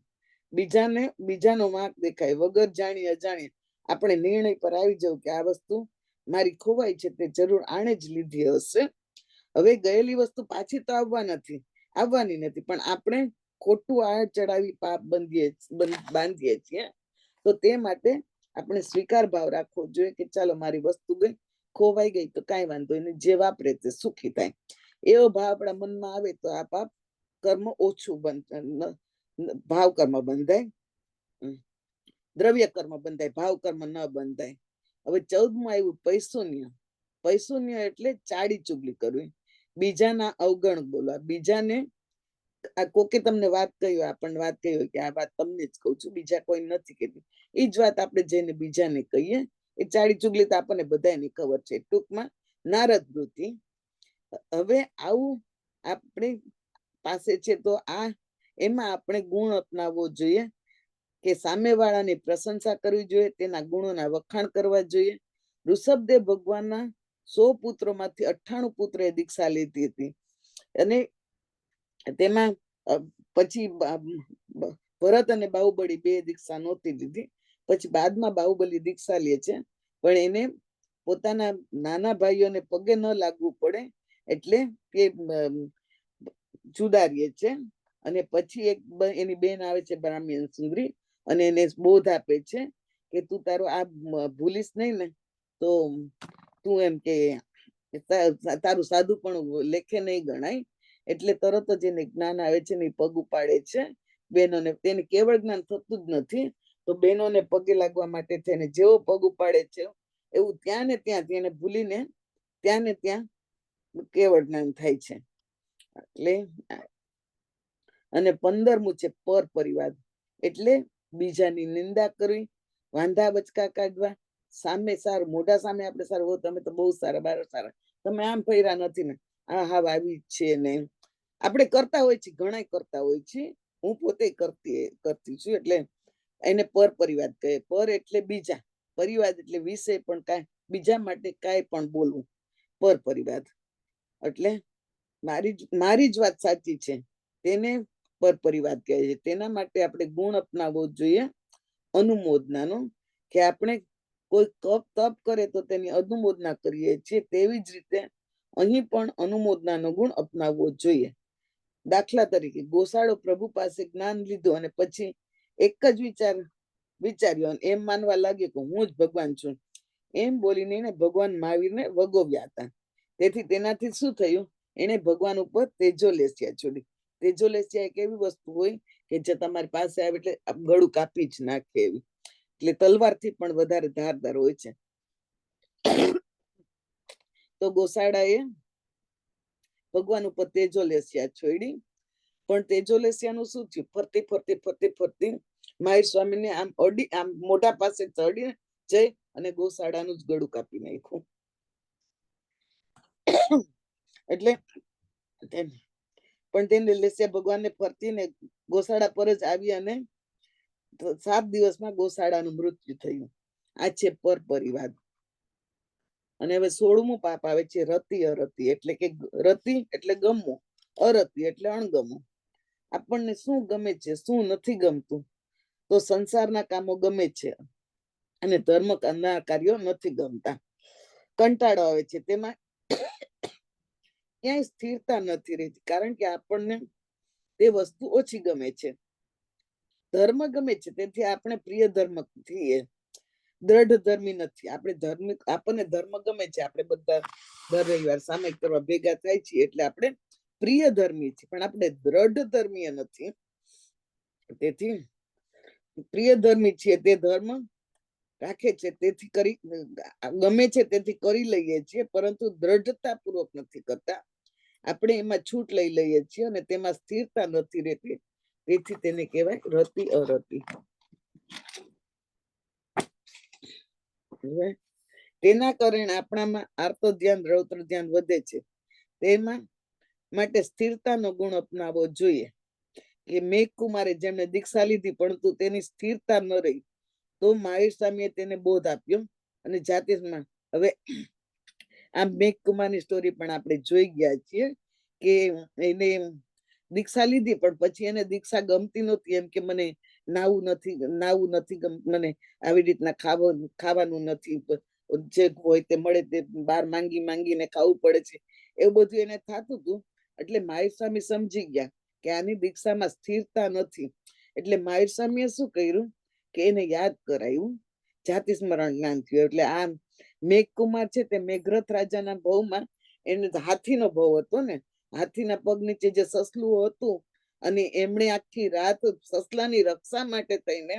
બીજાનો વાંક દેખાય વગર જાણી અજાણી આપણે નિર્ણય પર આવી જવું કે આ વસ્તુ મારી ખોવાઈ છે, તે જરૂર આણે જ લીધી હશે. હવે ગયેલી વસ્તુ પાછી તો આવવાની નથી, પણ આપણે ખોટું આડ ચડાવી પાપ બાંધીએ છીએ. તો તે માટે આપણે સ્વીકાર ભાવ રાખવો જોઈએ કે ચાલો મારી વસ્તુ ગઈ, ખોવાઈ ગઈ તો કાંઈ વાંધો નહીં, જે વાપરે તે સુખી થાય. એવો ભાવ આપણા મનમાં આવે તો આ પાપ કર્મ ઓછું ભાવ કર્મ બંધાય, દ્રવ્ય કર્મ બંધાય, ભાવ કર્મ ન બંધાય. હવે 14મું આવ્યું પૈસોન્ય. પૈસોન્ય એટલે ચાડી ચુગલી કરવી, બીજાના અવગણ બોલવા. બીજાને કોકે તમને વાત કહ્યું, આપણને વાત કહ્યું કે આ વાત તમને જ કહું છું, બીજા કોઈ નથી કહેતી, એ જ વાત આપણે જઈને બીજાને કહીએ, એ ચાડી ચુગલી તો આપણને બધાને ખબર છે. ટૂંકમાં નારદ વૃત્તિ. હવે આવું આપણી પાસે છે તો એમાં આપણે ગુણ અપનાવવો જોઈએ કે સામેવાળાની પ્રશંસા કરવી જોઈએ, તેના ગુણોના વખાણ કરવા જોઈએ. ઋષભદેવ ભગવાનના 100 પુત્રોમાંથી 98 પુત્રએ દીક્ષા લીધી હતી, અને તેમાં પછી ભરત અને બાહુબલી 2 દીક્ષા નહોતી લીધી. પછી બાદમાં બાહુબલી દીક્ષા લે છે, પણ એને પોતાના નાના ભાઈઓને પગે ન લાગવું પડે એટલે તે જુદા રહે છે. અને પછી એની બેન આવે છે બ્રાહ્મણ સુંદરી, અને એને બોધ આપે છે કે તું તારો આ ભૂલીશ નહીં ને તો તું એમ કે તારું સાધુ પણ લેખે નહીં ગણાય. એટલે તરત જ એને જ્ઞાન આવે છે ને પગ ઉપાડે છે બહેનોને. તેને કેવળ જ્ઞાન થતું જ નથી, તો બહેનોને પગે લાગવા માટે થઈને જેવો પગ ઉપાડે છે એવું ત્યાં ને ત્યાં તેને ભૂલીને ત્યાં ને ત્યાં કેવળ જ્ઞાન થાય છે. એટલે અને 15મું છે પર પરિવાદ, એટલે બીજાની નિંદા કરવી, વાંધા બચકા કાઢવા. સામે સારું, મોઢા સામે આપણે સારું, તમે તો બહુ સારા, બાર સારા, તમે આમ ફર્યા નથી ને, આ હાવ આવી જ છે ને. આપણે કરતા હોય છે, ઘણા કરતા હોય છે, હું પોતે કરતી છું. એટલે એને પર પરિવાદ કહે. પર એટલે બીજા, પરિવાદ એટલે વિષય પણ કાંઈ બીજા માટે કાંઈ પણ બોલવું, પર પરિવાદ. એટલે મારી જ વાત સાચી છે તેને પર પરિવાદ કહે છે. તેના માટે આપણે ગુણ અપનાવવો જોઈએ અનુમોદનાનો, કે આપણે કોઈ તપ કરે તો તેની અનુમોદના કરીએ છીએ, તેવી જ રીતે અહીં પણ અનુમોદનાનો ગુણ અપનાવવો જોઈએ. દાખલા તરીકે ગોસાળો પ્રભુ પાસે જ્ઞાન લીધું અને પછી એક જ વિચાર્યો એમ માનવા લાગ્યો કે હું જ ભગવાન છું, એમ બોલીને એને ભગવાન મહાવીરને વગોવ્યા હતા. તેથી તેનાથી શું થયું, એને ભગવાન ઉપર તેજોલેસ્યા છોડી. તેજોલેસ્યા એક એવી વસ્તુ હોય કે જે તમારી પાસે આવે એટલે ગળું કાપી જ નાખે એવી, એટલે તલવારથી પણ વધારે ધારદાર હોય છે. તો ગોસાળાએ ભગવાન ઉપર તેજોલેસ્યા છોડી, પણ તેજોલેસ્યાનું શું થયું, ફરતી મહાવીર સ્વામીને આમ મોઢા પાસે ચડી જઈ અને ગોસાળાનું જ ગળું કાપી નાખ્યું. એટલે પણ તેને લેસ્યા ભગવાનને ફરતીને ગોસાળા પર જ આવી અને 7 દિવસમાં ગોસાળાનું મૃત્યુ થયું. આ છે પર પરિવાદ. અને હવે 16મું પાપ આવે છે રતિ અરતિ, એટલે કે રતિ એટલે ગમવું, અરતિ એટલે અણગમવું. આપણને શું ગમે છે, શું નથી ગમતું, તો સંસારના કામો ગમે છે અને ધર્મના કાર્યો નથી ગમતા. કંટાળો આવે છે, તેમાં ક્યાંય સ્થિરતા નથી રહેતી, કારણ કે આપણને તે વસ્તુ ઓછી ગમે છે. ધર્મ ગમે છે, તેથી આપણે પ્રિય ધર્મ થઈએ, દ્રઢ ધર્મી નથી. આપણને ધર્મ ગમે છે, આપણે બધા દર રવિવાર સામાયિક કરવા ભેગા થાય છીએ, એટલે આપણે પ્રિય ધર્મી છીએ, પણ આપણે દ્રઢ ધર્મીય નથી. તેથી પ્રિય ધર્મી છીએ, તે ધર્મ રાખે છે, તેથી ગમે છે તેથી કરી લઈએ છીએ, પરંતુ દ્રઢતા પૂર્વક નથી કરતા. આપણે એમાં છૂટ લઈ લઈએ છીએ અને તેમાં સ્થિરતા નથી રહેતી, તેથી તેને કહેવાય રતિ અરતિ. તેના કારણે આપણામાં આર્ત ધ્યાન, રૌદ્ર ધ્યાન વધે છે. તેમાં માટે સ્થિરતાનો ગુણ અપનાવવો જોઈએ. કે મેઘકુમારે જેમને દીક્ષા લીધી પરંતુ તેની સ્થિરતા ન રહી, તો મહાવીર સ્વામીએ તેને બોધ આપ્યો અને જાતિમાં હવે આ મેઘકુમારની સ્ટોરી પણ આપણે જોઈ ગયા છીએ કે એને દીક્ષા લીધી પણ પછી એને દીક્ષા ગમતી નહોતી, એમ કે મને નાવું નથી મને આવી રીતના ખાવાનું નથી, જે હોય તે મળે તે બહાર માંગીને ખાવું પડે છે, એવું બધું એને થતું હતું. એટલે માહિર સ્વામી સમજી ગયા કે આની દીક્ષામાં સ્થિરતા નથી. એટલે માહિર સ્વામીએ શું કર્યું કે એને યાદ કરાયું, જાતિ સ્મરણ જ્ઞાન થયું. એટલે આ મેઘકુમાર છે તે મેઘરથ રાજાના ભવમાં, એને હાથીનો ભવ હતો ને, હાથીના પગ નીચે જે સસલું હતું, અને એમણે આખી રાત સસલાની રક્ષા માટે થઈને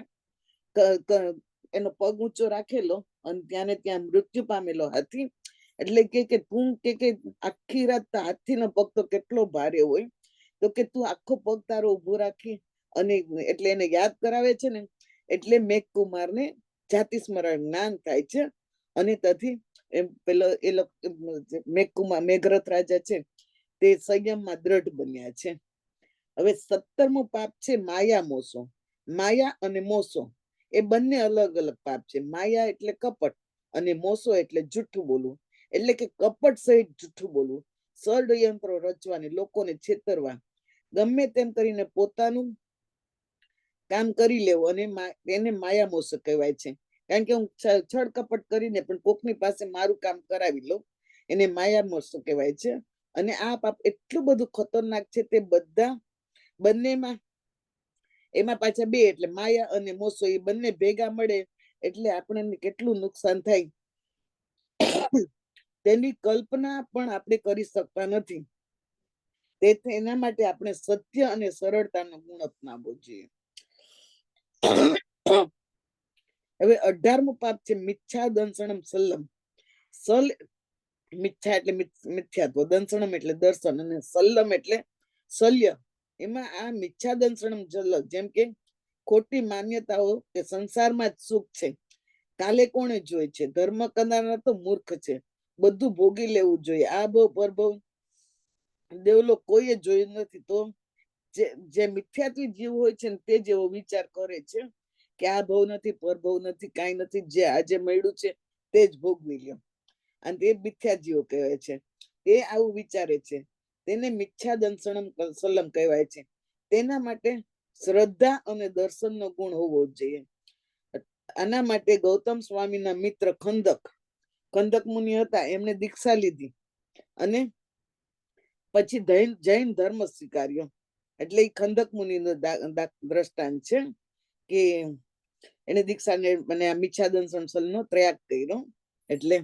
એનો પગ ઊંચો રાખેલો અને ત્યાં મૃત્યુ પામેલો હાથી. એટલે કે તું કે આખી રાત હાથીનો પગ તો કેટલો ભારે હોય, તો કે તું આખો પગ તારો ઉભો રાખી અને એટલે એને યાદ કરાવે છે ને, એટલે મેઘકુમારને જાતિ સ્મરણ જ્ઞાન થાય છે. અને તેથી પેલો મેઘરથ રાજા છે તે સંયમમાં દ્રઢ બન્યા છે. હવે 17મું પાપ છે માયા મોસો. માયા અને મોસો એ બંને અલગ અલગ પાપ છે. માયા એટલે કપટ અને મોસો એટલે જુઠ્ઠું બોલવું. એટલે કે કપટ સહિત જુઠ્ઠું બોલવું, ષડયંત્રો રચવાની, લોકોને છેતરવા, ગમે તેમ કરીને પોતાનું કામ કરી લેવું, અને એને માયા મોસો કહેવાય છે. કારણ કે હું છળ કપટ કરીને પણ કોકની પાસે મારું કામ કરાવી લઉં, એને માયા મોસો કહેવાય છે. અને આ પાપ એટલું બધું ખતરનાક છે, તે બધા બંનેમાં એમાં પાછા બે, એટલે માયા અને મોસો એ બંને ભેગા મળે એટલે આપણને કેટલું નુકસાન થાય તેની કલ્પના પણ આપણે કરી શકતા નથી. તેથી એના માટે આપણે સત્ય અને સરળતાનો ગુણ અપનાવવો જોઈએ. હવે 18મું પાપ છે મિથ્યા દંસણમ સલ્લમ. મિથ્યા એટલે મિથ્યાત્વ, દંસણમ એટલે દર્શન, અને સલ્લમ એટલે શલ્ય. એમાં આ મિથ્યા દંસણમ જલ્લ, જેમ કે ખોટી માન્યતાઓ કે સંસારમાં જ સુખ છે, કાલે કોણે જોઈ છે, ધર્મ કરનારા તો મૂર્ખ છે, બધું ભોગી લેવું જોઈએ, આ ભવ પરભવ દેવલો કોઈએ જોયું નથી. તો જે મિથ્યાત્વી જીવ હોય છે ને તે જેવો વિચાર કરે છે કે આ ભવ નથી, પરભવ નથી, કાંઈ નથી, જે આજે મળ્યું છે તે જ ભોગવી લ્યો. અને તે મિથ્યા જીવો કહેવાય છે. તે આવું વિચારે છે, તેને મિથ્યા દંસણમ સલ્લમ કહેવાય છે. તેના માટે શ્રદ્ધા અને દર્શનનો ગુણ હોવો જોઈએ. આના માટે ગૌતમ સ્વામીના મિત્ર ખંદક મુનિ હતા, એમણે દીક્ષા લીધી અને પછી જૈન ધર્મ સ્વીકાર્યો. એટલે એ ખંદક મુનિનો દ્રષ્ટાંત છે કે એને દીક્ષાને મને આ મિથ્યા દંસણનો ત્યાગ કર્યો, એટલે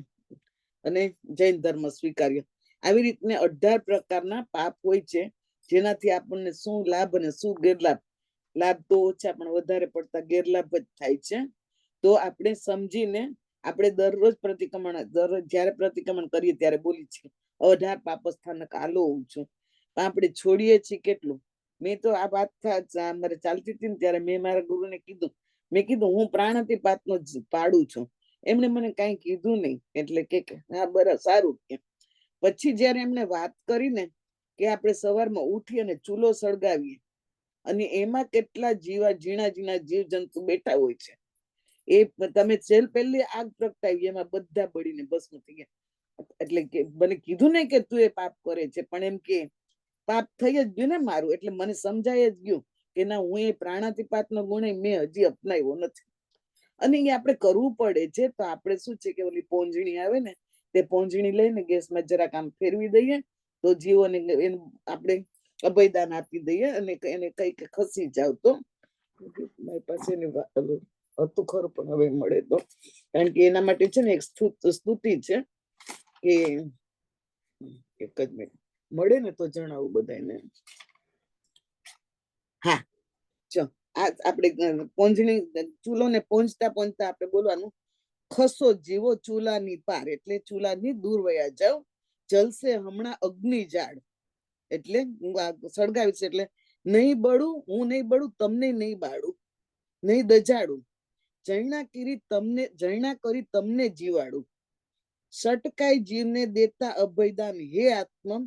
અને જૈન ધર્મ સ્વીકાર્યો. આવી રીતને 18 પ્રકારના પાપ હોય છે, જેનાથી આપણને શું લાભ અને શું ગેરલાભ. લાભ તો ઓછા પણ વધારે પડતા ગેરલાભ જ થાય છે. તો આપણે સમજીને આપણે દરરોજ જયારે પ્રતિક્રમણ કરીએ ત્યારે બોલી છીએ 18 પાપસ્થાનક આલો હોઉં છું, પણ આપણે છોડીએ છીએ કેટલું. મેં તો આ વાત મારે ચાલતી હતી ને ત્યારે મેં મારા ગુરુને કીધું, મેં કીધું હું પ્રાણાતિપાતનો જ પાડું છું. એમણે મને કઈ કીધું નહીં, એટલે કે હા બરાબર, સારું. પછી જયારે એમણે વાત કરીને કે આપણે સવારમાં ઉઠી અને ચૂલો સળગાવીએ અને એમાં કેટલા ઝીણા જીવજંતુ બેઠા હોય છે, એ તમે પહેલી આગ પ્રગટાવી એમાં બધા બળીને ભસ્મ થઈ ગયા. એટલે કે મને કીધું ને કે તું એ પાપ કરે છે, પણ એમ કે પાપ થઈ જ ગયું ને મારું. એટલે મને સમજાય જ ગયું કે ના, હું એ પ્રાણાતિપાતનો ગુણ મેં હજી અપનાવ્યો નથી. અને એ આપણે કરવું પડે છે. તો આપણે શું છે કે ઓલી પોંજણી આવે ને, તે પોંજણી લઈને ગેસમાં જરાક આમ ફેરવી દઈએ તો જીવોને આપણે અભયદાન આપી દઈએ અને એને કઈક ખસી જાવ તો મારી પાસે હતું ખરું, પણ હવે મળે તો, કારણ કે એના માટે છે ને એક સ્તુતિ છે કે એક જ મિનિટ મળે ને તો જણાવું બધાને. હા, ચો આ આપણે પોંજણી ચૂલો ને પોંજતા આપણે બોલવાનું, ખસો જીવો ચૂલાની પાર, એટલે ચૂલાની દૂર વયા જાવ, જલશે હમણાં અગ્નિ જાળ. એટલે સળગાવીશ એટલે નહીં બળું, હું નહીં બળું, તમને નહીં બાળું, નહીં દજાડું, જૈણા કરી તમને જીવાડું, સટકાઈ જીવને દેતા અભયદાન, હે આત્મ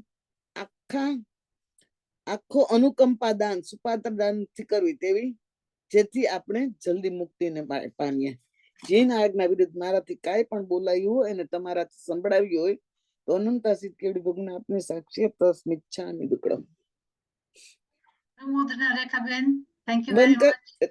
આખો અનુકંપા દાન, સુપાત્ર દાન થી કરવી તેવી, જેથી આપણે જલ્દી મુક્તિને પામીએ. જેના આજ્ઞા વિરુદ્ધ મારાથી કાંઈ પણ બોલાયું હોય અને તમારાથી સંભળાવ્યું હોય તો અનંતા સિદ્ધ કેવડી ભગવાન આપની સાક્ષી તસ્મિચ્છામિ દુક્કડમ. અનુમોદના રેખાબેન, થેન્ક યુ વેરી બંધ મચ. કર